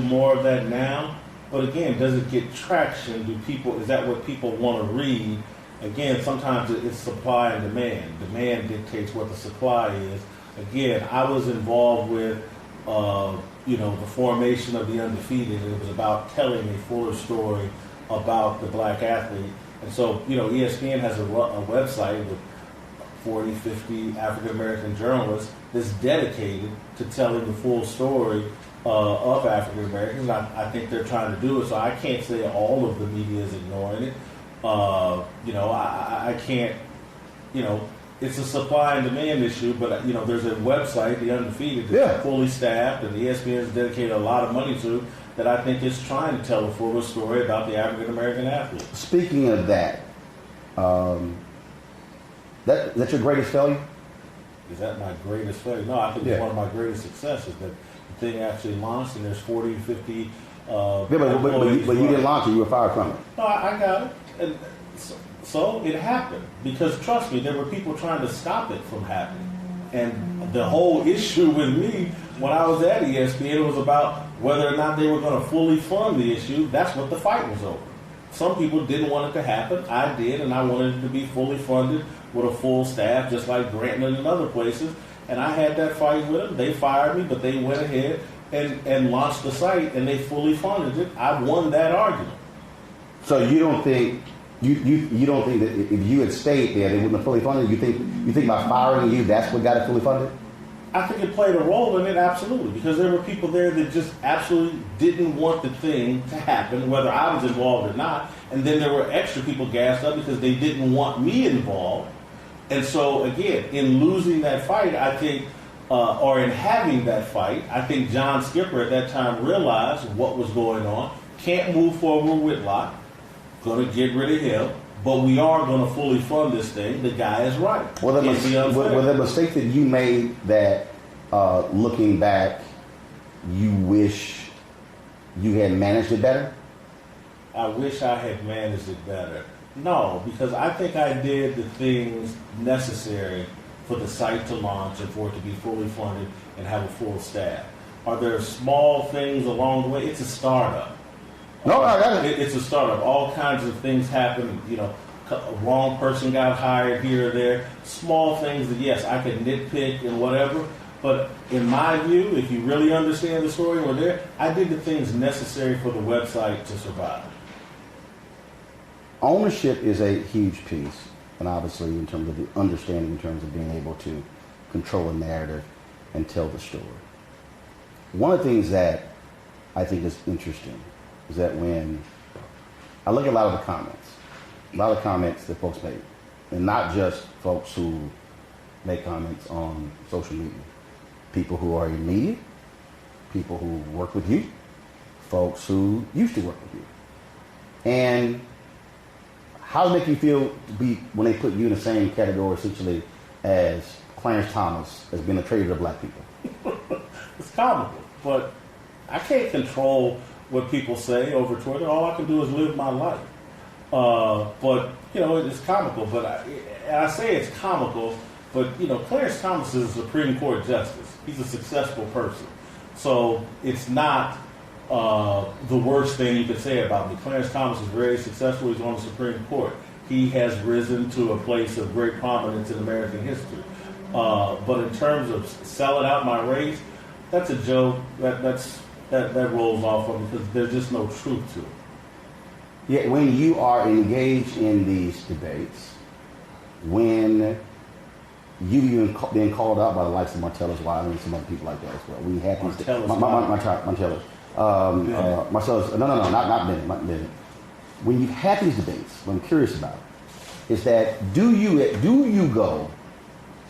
more of that now. But again, does it get traction? Is that what people want to read? Again, sometimes it's supply and demand. Demand dictates what the supply is. Again, I was involved with, the formation of the Undefeated. It was about telling a fuller story about the black athlete. And so, ESPN has a website with 40, 50 African-American journalists that's dedicated to telling the full story of African-Americans. I think they're trying to do it, so I can't say all of the media is ignoring it. I can't, it's a supply and demand issue, but, there's a website, The Undefeated, that's fully staffed, and ESPN has dedicated a lot of money to, that I think is trying to tell a fuller story about the African-American athlete. Speaking of that, that's your greatest failure? Is that my greatest failure? No, I think it's one of my greatest successes, that the thing actually launched, and there's 40, 50 but you didn't launch it, you were fired from it. No, I got it. And so it happened. Because trust me, there were people trying to stop it from happening. And the whole issue with me, when I was at ESPN, was about whether or not they were going to fully fund the issue. That's what the fight was over. Some people didn't want it to happen. I did, and I wanted it to be fully funded with a full staff, just like Grantland and other places. And I had that fight with them. They fired me, but they went ahead and launched the site, and they fully funded it. I won that argument. So you don't think you don't think that if you had stayed there, they wouldn't have fully funded it? You think by firing you, that's what got it fully funded? I think it played a role in it, absolutely, because there were people there that just absolutely didn't want the thing to happen, whether I was involved or not. And then there were extra people gassed up because they didn't want me involved. And so, again, in losing that fight, I think, or in having that fight, I think John Skipper at that time realized what was going on. Can't move forward with Whitlock. Going to get rid of him. But we are going to fully fund this thing. The guy is right. Were the mistakes that you made that, looking back, you wish you had managed it better? I wish I had managed it better. No, because I think I did the things necessary for the site to launch and for it to be fully funded and have a full staff. Are there small things along the way? It's a startup. No, I got it. It's a startup. All kinds of things happen. A wrong person got hired here or there. Small things that, yes, I could nitpick and whatever. But in my view, if you really understand the story or there, I did the things necessary for the website to survive. Ownership is a huge piece, and obviously in terms of the understanding, in terms of being able to control a narrative and tell the story. One of the things that I think is interesting is that when I look at a lot of the comments that folks make, and not just folks who make comments on social media, people who are in media, people who work with you, folks who used to work with you. And how does it make you feel when they put you in the same category essentially as Clarence Thomas as being a traitor to black people? It's comical, but I can't control what people say over Twitter. All I can do is live my life. But it's comical. But I say it's comical, but Clarence Thomas is a Supreme Court justice. He's a successful person, so it's not the worst thing you could say about me. Clarence Thomas is very successful. He's on the Supreme Court. He has risen to a place of great prominence in American history. But in terms of selling out my race, that's a joke. That rolls off of me because there's just no truth to it. Yet when you are engaged in these debates, when you've even been called out by the likes of Martellus Wiley and some other people like that as well. We had these Martellus. Marcellus. No, not Bennett. When you've had these debates, what I'm curious about is that do you go,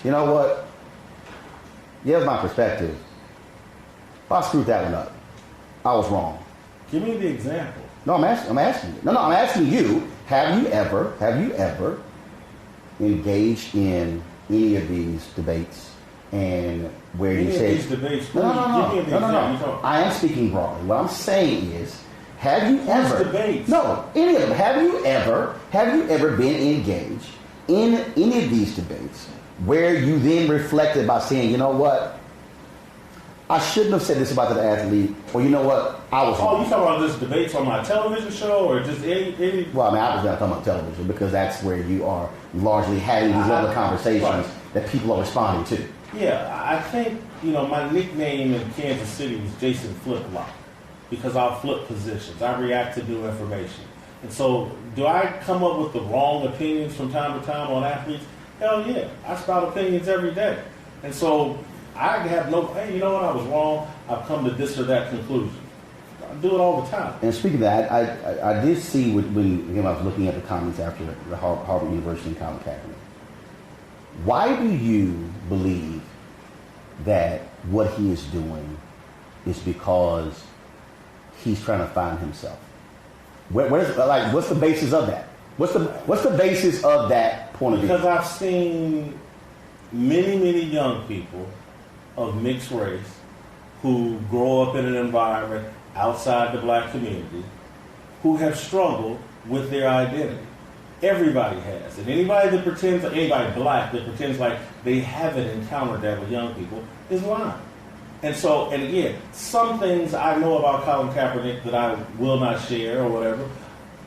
you know what? Here's my perspective. If I screwed that one up, I was wrong. Give me the example. No, I'm asking you. No, I'm asking you. Have you ever engaged in any of these debates and where you say these debates? no. I am speaking broadly. What I'm saying is, have you ever debates? No, any of them. Have you ever been engaged in any of these debates where you then reflected by saying, you know what, I shouldn't have said this about the athlete, or you know what, I was wrong. You talking about this debates on my television show, or just any? Well, I mean, I was not talking about television because that's where you are largely having these other conversations that people are responding to. Yeah, I think, my nickname in Kansas City was Jason Whitlock because I'll flip positions. I react to new information. And so, do I come up with the wrong opinions from time to time on athletes? Hell yeah. I spout opinions every day. And so, I have hey, you know what, I was wrong. I've come to this or that conclusion. I do it all the time. And speaking of that, I did see when I was looking at the comments after the Harvard University and Colin Kaepernick. Why do you believe that what he is doing is because he's trying to find himself? What's the basis of that? What's the basis of that point of view? Because I've seen many young people of mixed race who grow up in an environment outside the black community who have struggled with their identity. Everybody has. And anybody black that pretends like they haven't encountered that with young people is lying. And again, some things I know about Colin Kaepernick that I will not share or whatever,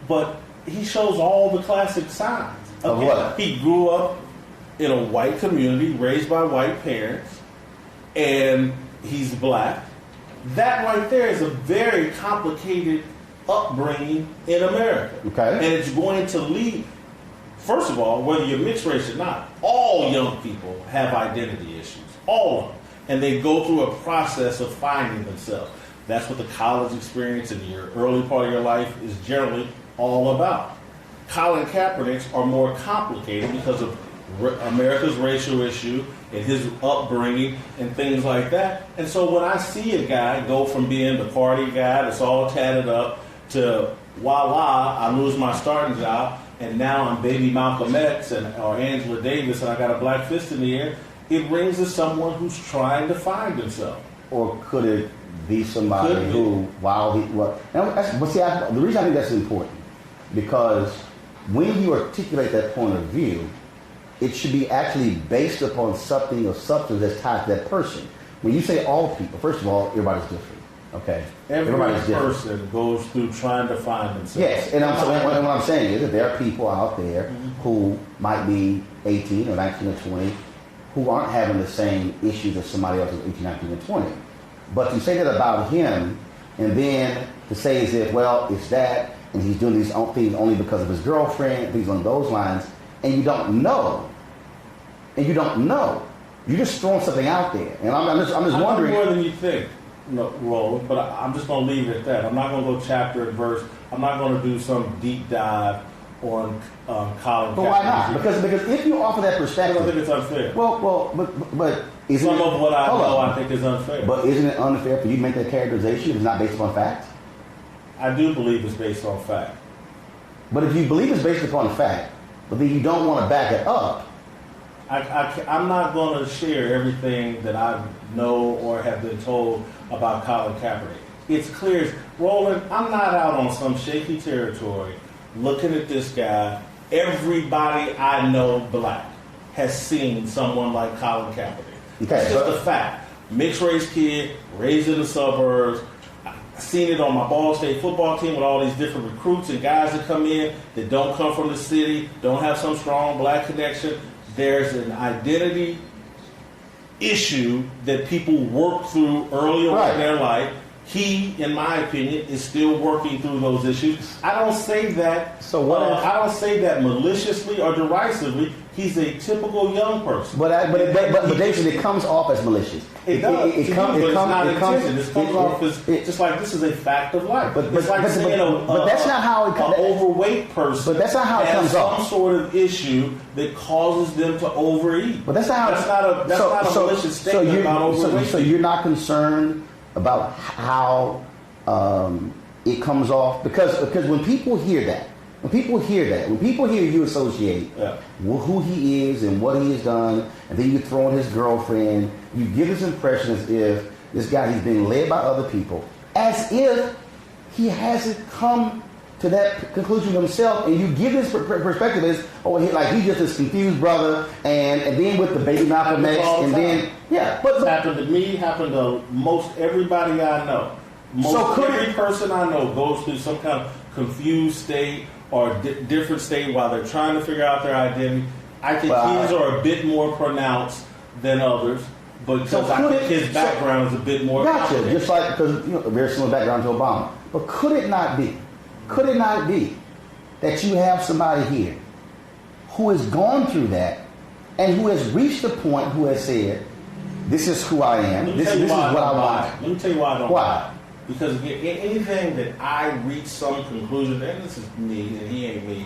but he shows all the classic signs. Of what? He grew up in a white community, raised by white parents, and he's black. That right there is a very complicated upbringing in America. Okay. And it's going to lead, first of all, whether you're mixed race or not, all young people have identity issues. All of them. And they go through a process of finding themselves. That's what the college experience in your early part of your life is generally all about. Colin Kaepernick's are more complicated because of America's racial issue and his upbringing and things like that. And so when I see a guy go from being the party guy that's all tatted up to voila, I lose my starting job and now I'm baby Malcolm X or Angela Davis and I got a black fist in the air, it rings to someone who's trying to find himself. Or could it be somebody the reason I think that's important, because when you articulate that point of view, it should be actually based upon something or substance that's tied to that person. When you say all people, first of all, everybody's different. Okay, everybody's person goes through trying to find themselves. Yes, and what I'm saying is that there are people out there who might be 18 or 19 or 20 who aren't having the same issues as somebody else who's 18, 19, and 20. But to say that about him, and then to say as if, well, it's that, and he's doing these things only because of his girlfriend, things on those lines, and you don't know. You're just throwing something out there. And I'm just wondering. More than you think, Roland, but I'm just going to leave it at that. I'm not going to go chapter and verse. I'm not going to do some deep dive on Colin Kaepernick. But why not? Because if you offer that perspective, I don't think it's unfair. But isn't some of what I know on. I think is unfair. But isn't it unfair for you to make that characterization if it's not based upon fact? I do believe it's based on fact. But if you believe it's based upon fact, but then you don't want to back it up, I'm not going to share everything that I know or have been told about Colin Kaepernick. It's clear, Roland, I'm not out on some shaky territory looking at this guy. Everybody I know black has seen someone like Colin Kaepernick. Okay, it's just a fact. Mixed race kid, raised in the suburbs. I've seen it on my Ball State football team with all these different recruits and guys that come in that don't come from the city, don't have some strong black connection. There's an identity issue that people work through early on in their life. He, in my opinion, is still working through those issues. I don't say that. I don't say that maliciously or derisively. He's a typical young person. But Jason, it comes off as malicious. It does. It comes off as just like this is a fact of life. But that's not how it comes. An overweight person. But that's not how it comes off. Some sort of issue that causes them to overeat. But that's not how. That's not a malicious statement about overweight. So you're not concerned about how it comes off because when people hear that, when people hear you associate who he is and what he has done, and then you throw in his girlfriend, you give this impression as if this guy, he's being led by other people, as if he hasn't come to that conclusion himself, and you give this perspective as, he's just this confused brother, and then with the baby Malcolm X, and then but happened to me, happened to most everybody I know. Every person I know goes through some kind of confused state or different state while they're trying to figure out their identity. I think his are a bit more pronounced than others, but I think his background is a bit more. Gotcha. Just like because a very similar background to Obama. But could it not be that you have somebody here who has gone through that and who has reached a point who has said, "This is who I am. This is what I want." Let me tell you why I don't. Why? Because anything that I reach some conclusion, and this is me, and he ain't me,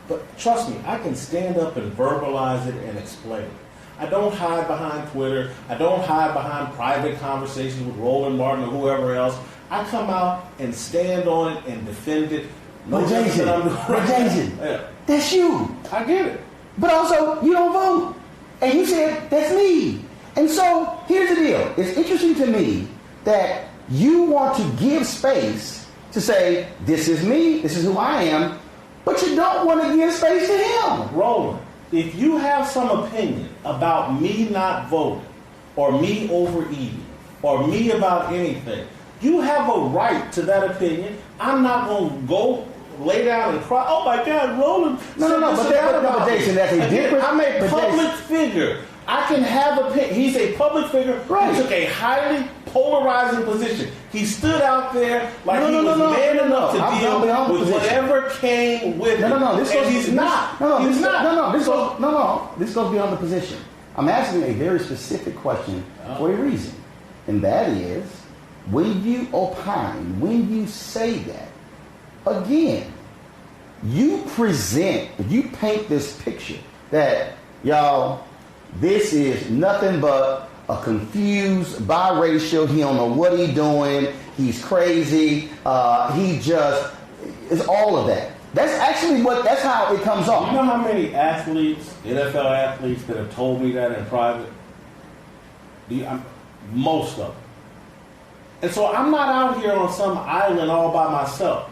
but trust me, I can stand up and verbalize it and explain it. I don't hide behind Twitter. I don't hide behind private conversations with Roland Martin or whoever else. I come out and stand on it and defend it. But Jason, that's you. I get it. But also, you don't vote. And you said, that's me. And so, here's the deal. It's interesting to me that you want to give space to say, this is me, this is who I am, but you don't want to give space to him. Roland, if you have some opinion about me not voting, or me overeating, or me about anything, you have a right to that opinion. I'm not going to go lay down and cry, oh my God, Roland. But Jason, that's a different. I'm a public figure. I can have opinion. He's a public figure. Right. He took a highly polarizing position. He stood out there like he was man enough to deal with whatever came with him. He's not. This goes beyond the position. I'm asking a very specific question for a reason. And that is, when you opine, when you say that, again, you paint this picture that, y'all, this is nothing but a confused biracial. He don't know what he's doing. He's crazy. He just is all of that. That's how it comes off. You know how many athletes, NFL athletes, that have told me that in private? Most of them. And so I'm not out here on some island all by myself.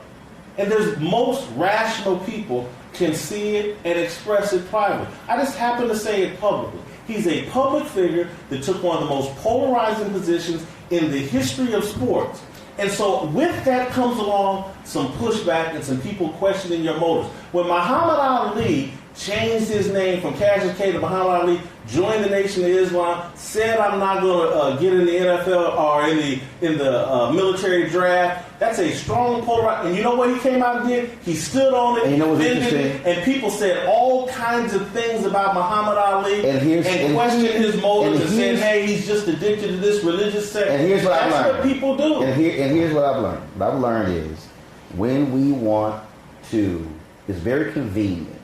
And there's most rational people can see it and express it privately. I just happen to say it publicly. He's a public figure that took one of the most polarizing positions in the history of sports. And so with that comes along some pushback and some people questioning your motives. When Muhammad Ali changed his name from Cassius Clay to Muhammad Ali, joined the Nation of Islam, said I'm not going to get in the NFL or in the military draft. That's a strong polarization. And you know what he came out and did? He stood on it, and you know what's interesting? And people said all kinds of things about Muhammad Ali and questioned his motives and said, hey, he's just addicted to this religious sect. And here's what I've learned. That's what people do. And here's what I've learned. What I've learned is when we want to, it's very convenient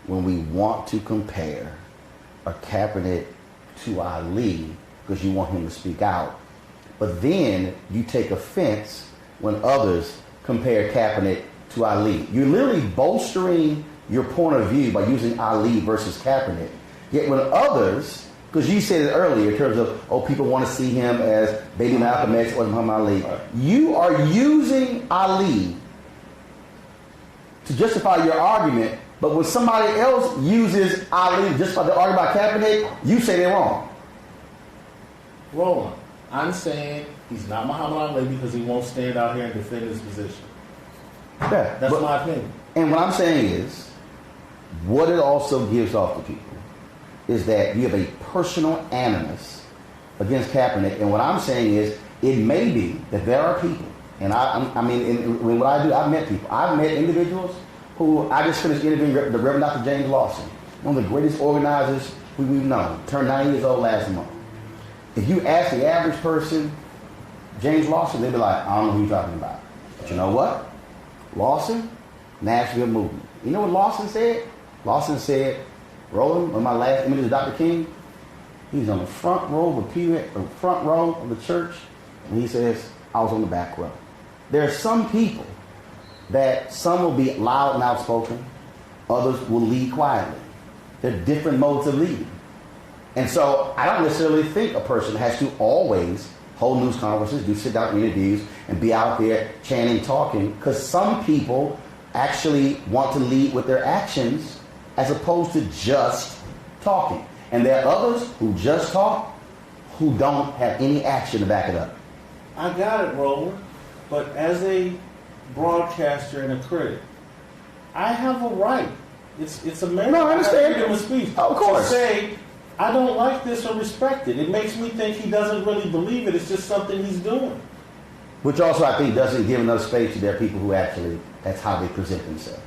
when we want to compare a Kaepernick to Ali because you want him to speak out. But then you take offense when others compare Kaepernick to Ali. You're literally bolstering your point of view by using Ali versus Kaepernick. Yet when others, because you said it earlier in terms of, people want to see him as baby Malcolm X or Muhammad Ali. You are using Ali to justify your argument, but when somebody else uses Ali just by the argument about Kaepernick, you say they're wrong. Roland, I'm saying he's not Muhammad Ali because he won't stand out here and defend his position. Yeah, That's my opinion. And what I'm saying is, what it also gives off to people is that you have a personal animus against Kaepernick. And what I'm saying is, it may be that there are people, and what I do, I've met people. I've met individuals who I just finished interviewing the Reverend Dr. James Lawson, one of the greatest organizers we've known, turned 90 years old last month. If you ask the average person, James Lawson, they'd be like, I don't know who you're talking about. But you know what? Lawson, Nashville movement. You know what Lawson said? Lawson said, Roland, one of my last images of Dr. King, he's on the front row of the church, and he says, I was on the back row. There are some people that some will be loud and outspoken, others will lead quietly. There are different modes of leading. And so I don't necessarily think a person has to always hold news conferences, do sit-down interviews, and be out there chanting, talking, because some people actually want to lead with their actions as opposed to just talking. And there are others who just talk who don't have any action to back it up. I got it, Roland. But as a broadcaster and a critic, I have a right. It's America. No, I understand. Freedom of speech. Of course. To say, I don't like this or respect it. It makes me think he doesn't really believe it. It's just something he's doing. Which also I think doesn't give enough space to their people who actually, that's how they present themselves.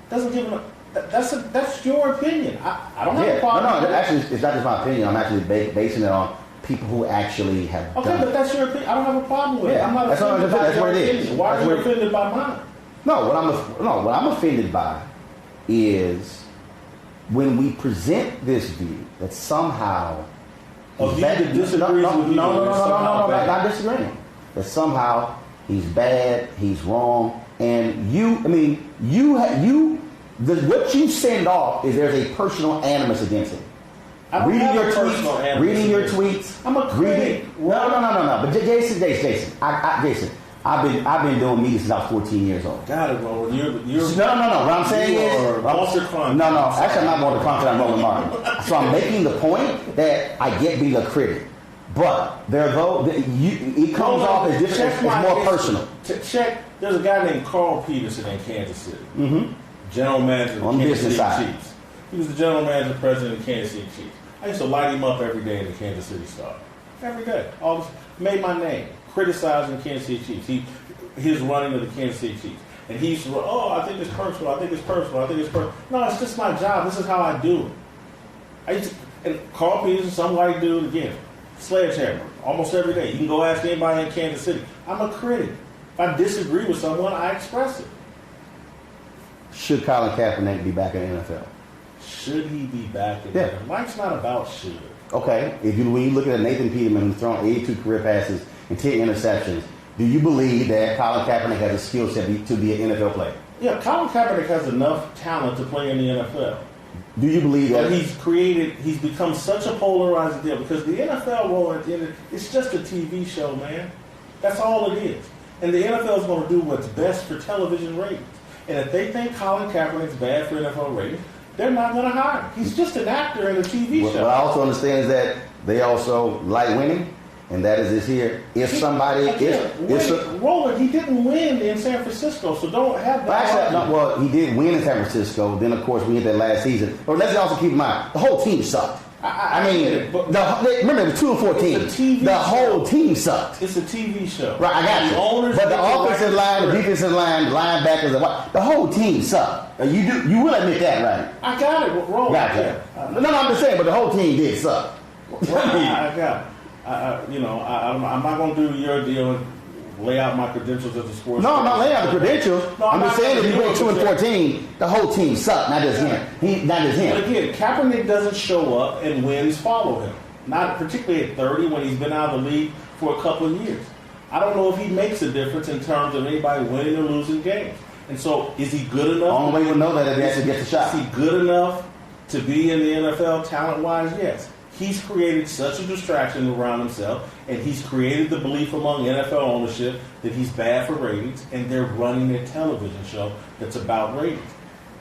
Doesn't give enough. That's your opinion. I don't have a problem. No, actually, it's not just my opinion. I'm actually basing it on people who actually have done it. Okay, but that's your opinion. I don't have a problem with it. I'm not offended by that's your what it is. opinion. Why are you offended by mine? No, what I'm offended by is when we present this view that somehow A view that disagrees with you. No, not disagreeing. That somehow he's bad, he's wrong, and what you send off is there's a personal animus against him. Reading your tweets. I'm a critic. No. But Jason, Jason, I've been doing media since I was 14 years old. Got it, Roland. You're No. What I'm saying is, Walter Cronkite. No. Actually, I'm not Walter Cronkite. I'm Roland Martin. So I'm making the point that I get being a critic, but it comes off as different. It's more personal. Check. There's a guy named Carl Peterson in Kansas City. Mm-hmm. General manager of On the the Kansas business City side. Chiefs. He was the general manager, president of the Kansas City Chiefs. I used to light him up every day in the Kansas City Star. Every day. Made my name. Criticizing the Kansas City Chiefs. His running of the Kansas City Chiefs. And he used to I think it's personal. No, it's just my job. This is how I do it. And Carl Peterson, some white dude, again, sledgehammer, almost every day. You can go ask anybody in Kansas City. I'm a critic. If I disagree with someone, I express it. Should Colin Kaepernick be back in the NFL? Should he be back in the NFL? Life's not about should. Okay. When you look at Nathan Peterman, who's thrown 82 career passes and 10 interceptions, do you believe that Colin Kaepernick has a skill set to be an NFL player? Yeah, Colin Kaepernick has enough talent to play in the NFL. Do you believe that? But he's become such a polarizing deal because the NFL, Roland, it's just a TV show, man. That's all it is. And the NFL is going to do what's best for television ratings. And if they think Colin Kaepernick's bad for NFL ratings, they're not going to hire him. He's just an actor in a TV show. What I also understand is that they also like winning, and that is this here. Roland, he didn't win in San Francisco, so don't have that. He did win in San Francisco. Then, of course, we hit that last season. But let's also keep in mind, the whole team sucked. Remember, it was 2-14. The whole team sucked. It's a TV show. Right, I got you. But the offensive line, the defensive line, linebackers, the whole team sucked. You will admit that, right? I got it. Roland. Gotcha. No, I'm just saying, but the whole team did suck. I got it. I'm not going to do your deal and lay out my credentials as a sports. No, I'm not laying out the credentials. No, I'm just saying if you went 2-14, the whole team sucked, not just him. Not just him. But again, Kaepernick doesn't show up and wins follow him. Not particularly at 30 when he's been out of the league for a couple of years. I don't know if he makes a difference in terms of anybody winning or losing games. And so, is he good enough? Only way we'll know that if he actually gets a shot. Is he good enough to be in the NFL talent-wise? Yes. He's created such a distraction around himself, and he's created the belief among NFL ownership that he's bad for ratings, and they're running a television show that's about ratings.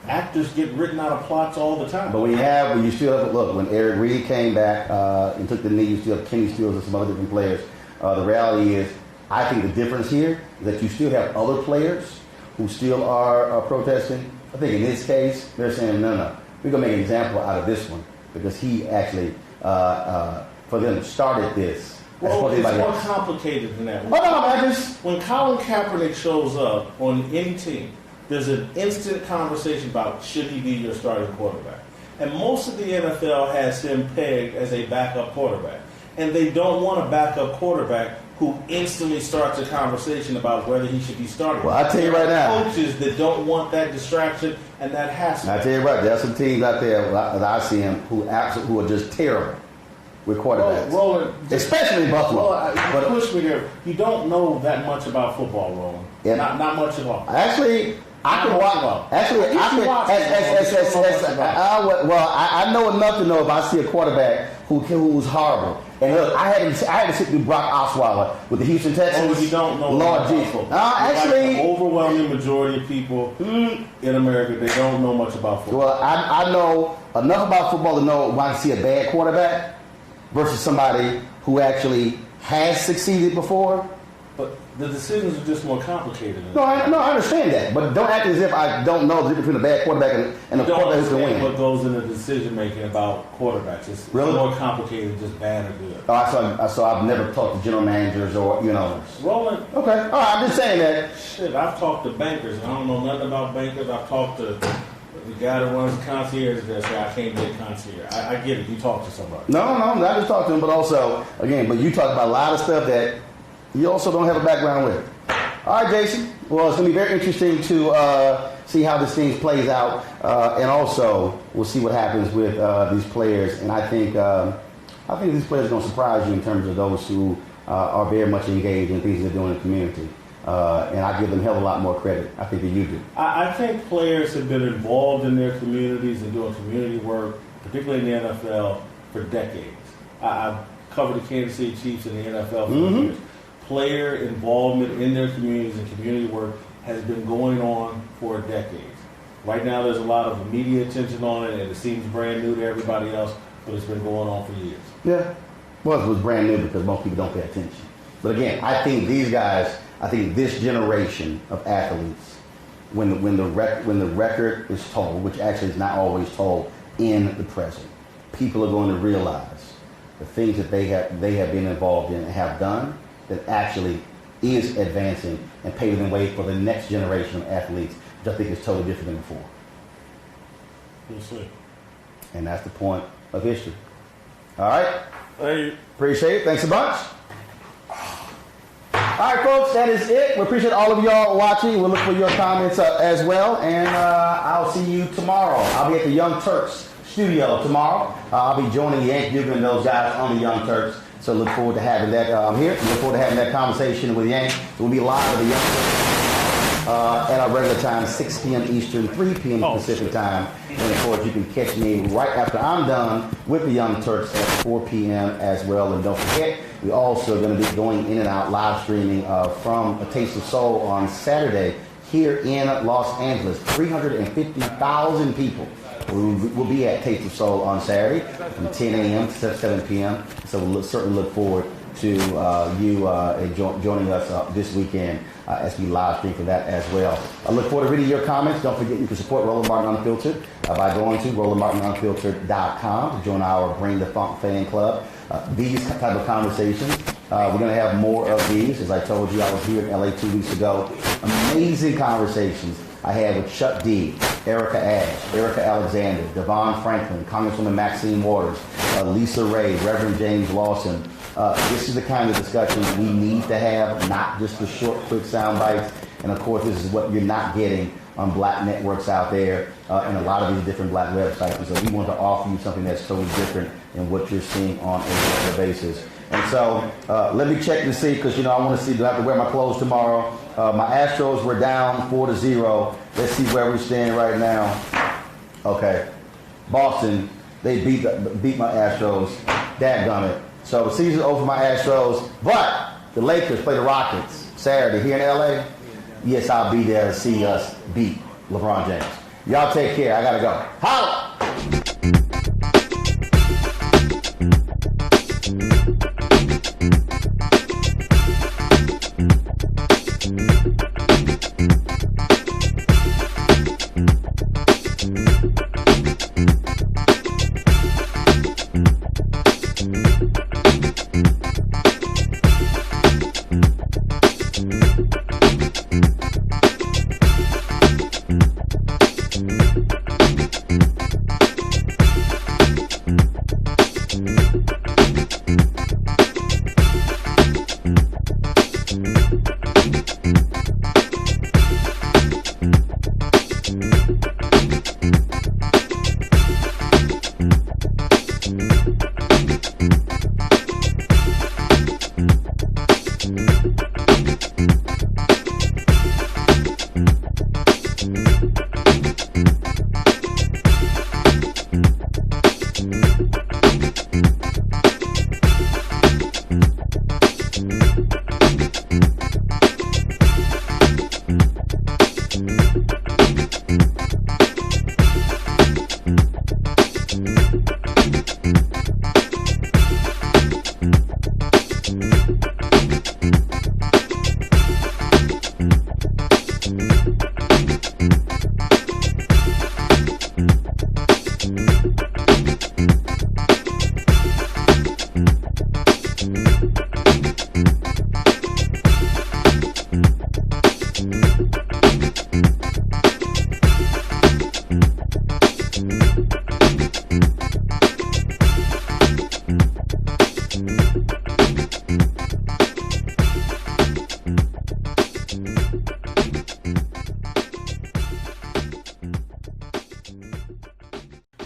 Actors get written out of plots all the time. But when you still have to look, when Eric Reed came back and took the knee, you still have Kenny Stills and some other different players. The reality is, I think the difference here is that you still have other players who still are protesting. I think in this case, they're saying, no, we're going to make an example out of this one because he actually... for them started this. Well, it's more complicated than that. When Colin Kaepernick shows up on any team, there's an instant conversation about should he be your starting quarterback. And most of the NFL has him pegged as a backup quarterback. And they don't want a backup quarterback who instantly starts a conversation about whether he should be starting. Well, I tell you right now, coaches that don't want that distraction and that hassle. I tell you right, there are some teams out there that I see them who are just terrible. with quarterbacks, Roland, especially in Buffalo. But push me there. You don't know that much about football, Roland. Yeah. Not much at all. Actually, I can watch. Actually, I know enough to know if I see a quarterback who's horrible. And look, I had to sit through Brock Osweiler with the Houston Texans. Oh, you don't know. Lord Jesus. Actually, the overwhelming majority of people in America, they don't know much about football. Well, I know enough about football to know when I see a bad quarterback versus somebody who actually has succeeded before. But the decisions are just more complicated. No, I understand that. But don't act as if I don't know the difference between a bad quarterback and a quarterback who can win. What goes into decision making about quarterbacks? It's really more complicated than just bad or good. So I've never talked to general managers or Roland. Okay. All right. I'm just saying that. Shit, I've talked to bankers. And I don't know nothing about bankers. I've talked to the guy that runs the concierge that say I can't get concierge. I get it. You talk to somebody. No, not just talk to them, but also but you talk about a lot of stuff that you also don't have a background with. All right, Jason. Well, it's going to be very interesting to see how this thing plays out, and also we'll see what happens with these players. And I think these players are going to surprise you in terms of those who are very much engaged in things they're doing in the community. And I give them a hell of a lot more credit, I think, than you do. I think players have been involved in their communities and doing community work, particularly in the NFL, for decades. I've covered the Kansas City Chiefs in the NFL for years. Player involvement in their communities and community work has been going on for decades. Right now there's a lot of media attention on it, and it seems brand new to everybody else, but it's been going on for years. Yeah. Well, it was brand new because most people don't pay attention. But again, I think this generation of athletes, when the record is told, which actually is not always told in the present, people are going to realize the things that they have been involved in and have done that actually is advancing and paving the way for the next generation of athletes, which I think is totally different than before. We'll see. And that's the point of history. All right? Hey. Appreciate it. Thanks a bunch. All right, folks, that is it. We appreciate all of y'all watching. We'll look for your comments as well. And I'll see you tomorrow. I'll be at the Young Turks studio tomorrow. I'll be joining Yank Dugan and those guys on the Young Turks. So look forward to having that here. Look forward to having that conversation with Yank. We'll be live at the Young Turks at our regular time, 6 p.m. Eastern, 3 p.m. Pacific time. And of course, you can catch me right after I'm done with the Young Turks at 4 p.m. as well. And don't forget, we're also going to be going in and out live streaming from A Taste of Soul on Saturday here in Los Angeles. 350,000 people will be at Taste of Soul on Saturday from 10 a.m. to 7 p.m. So we'll certainly look forward to you joining us this weekend as we live stream for that as well. I look forward to reading your comments. Don't forget you can support Roland Martin Unfiltered by going to RolandMartinUnfiltered.com to join our Bring the Funk fan club. These type of conversations, we're going to have more of these. As I told you, I was here in LA 2 weeks ago. Amazing conversations I had with Chuck D, Erica Ash, Erica Alexander, Devon Franklin, Congresswoman Maxine Waters, Lisa Ray, Reverend James Lawson. This is the kind of discussion we need to have, not just the short, quick sound bites. And of course, this is what you're not getting on black networks out there and a lot of these different black websites. And so we want to offer you something that's totally different than what you're seeing on a regular basis. And so let me check to see, because I want to see, do I have to wear my clothes tomorrow? My Astros were down 4-0. Let's see where we stand right now. Okay. Boston, they beat my Astros. Dadgummit. So the season's over for my Astros. But the Lakers play the Rockets Saturday here in LA. Yes, I'll be there to see us beat LeBron James. Y'all take care. I gotta go. Holla!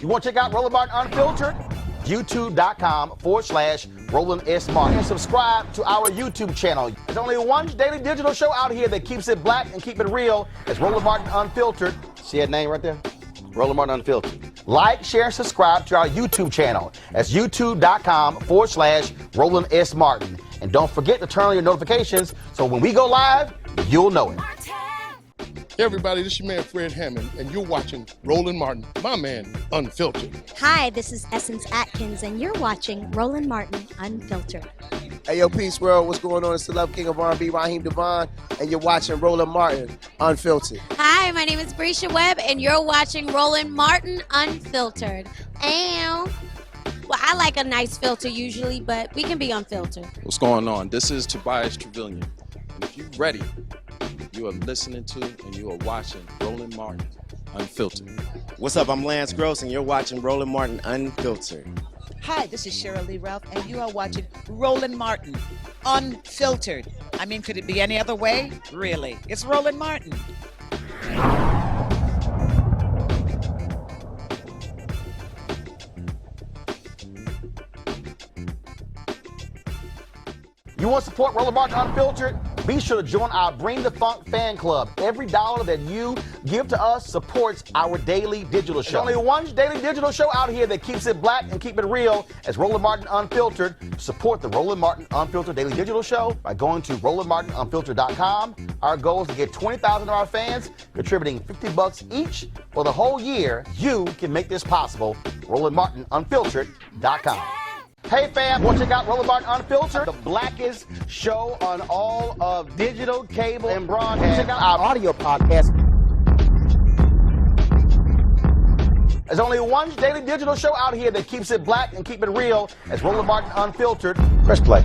You want to check out Roland Martin Unfiltered? YouTube.com/Roland S. Martin. And subscribe to our YouTube channel. There's only one daily digital show out here that keeps it black and keep it real. It's Roland Martin Unfiltered. See that name right there? Roland Martin Unfiltered. Like, share, and subscribe to our YouTube channel. That's YouTube.com/Roland S. Martin. And don't forget to turn on your notifications so when we go live, you'll know it. Hey everybody, this is your man Fred Hammond, and you're watching Roland Martin, my man, Unfiltered. Hi, this is Essence Atkins, and you're watching Roland Martin Unfiltered. Hey, yo, Peace World, what's going on? It's the Love King of R&B, Raheem Devon, and you're watching Roland Martin Unfiltered. Hi, my name is Brescia Webb, and you're watching Roland Martin Unfiltered. Ow. Well, I like a nice filter usually, but we can be unfiltered. What's going on? This is Tobias Trevelyan, and if you're ready, you are listening to and you are watching Roland Martin Unfiltered. What's up? I'm Lance Gross, and you're watching Roland Martin Unfiltered. Hi, this is Cheryl Lee Ralph, and you are watching Roland Martin Unfiltered. I mean, could it be any other way? Really? It's Roland Martin. You want to support Roland Martin Unfiltered? Be sure to join our Bring the Funk fan club. Every dollar that you give to us supports our daily digital show. There's only one daily digital show out here that keeps it black and keep it real. It's Roland Martin Unfiltered. Support the Roland Martin Unfiltered daily digital show by going to RolandMartinUnfiltered.com. Our goal is to get 20,000 of our fans contributing $50 each for the whole year. You can make this possible. RolandMartinUnfiltered.com. Hey fam, want to check out Roland Martin Unfiltered? The blackest show on all of digital, cable, and broadcast. Check out our audio podcast. There's only one daily digital show out here that keeps it black and keep it real. It's Roland Martin Unfiltered. Press play.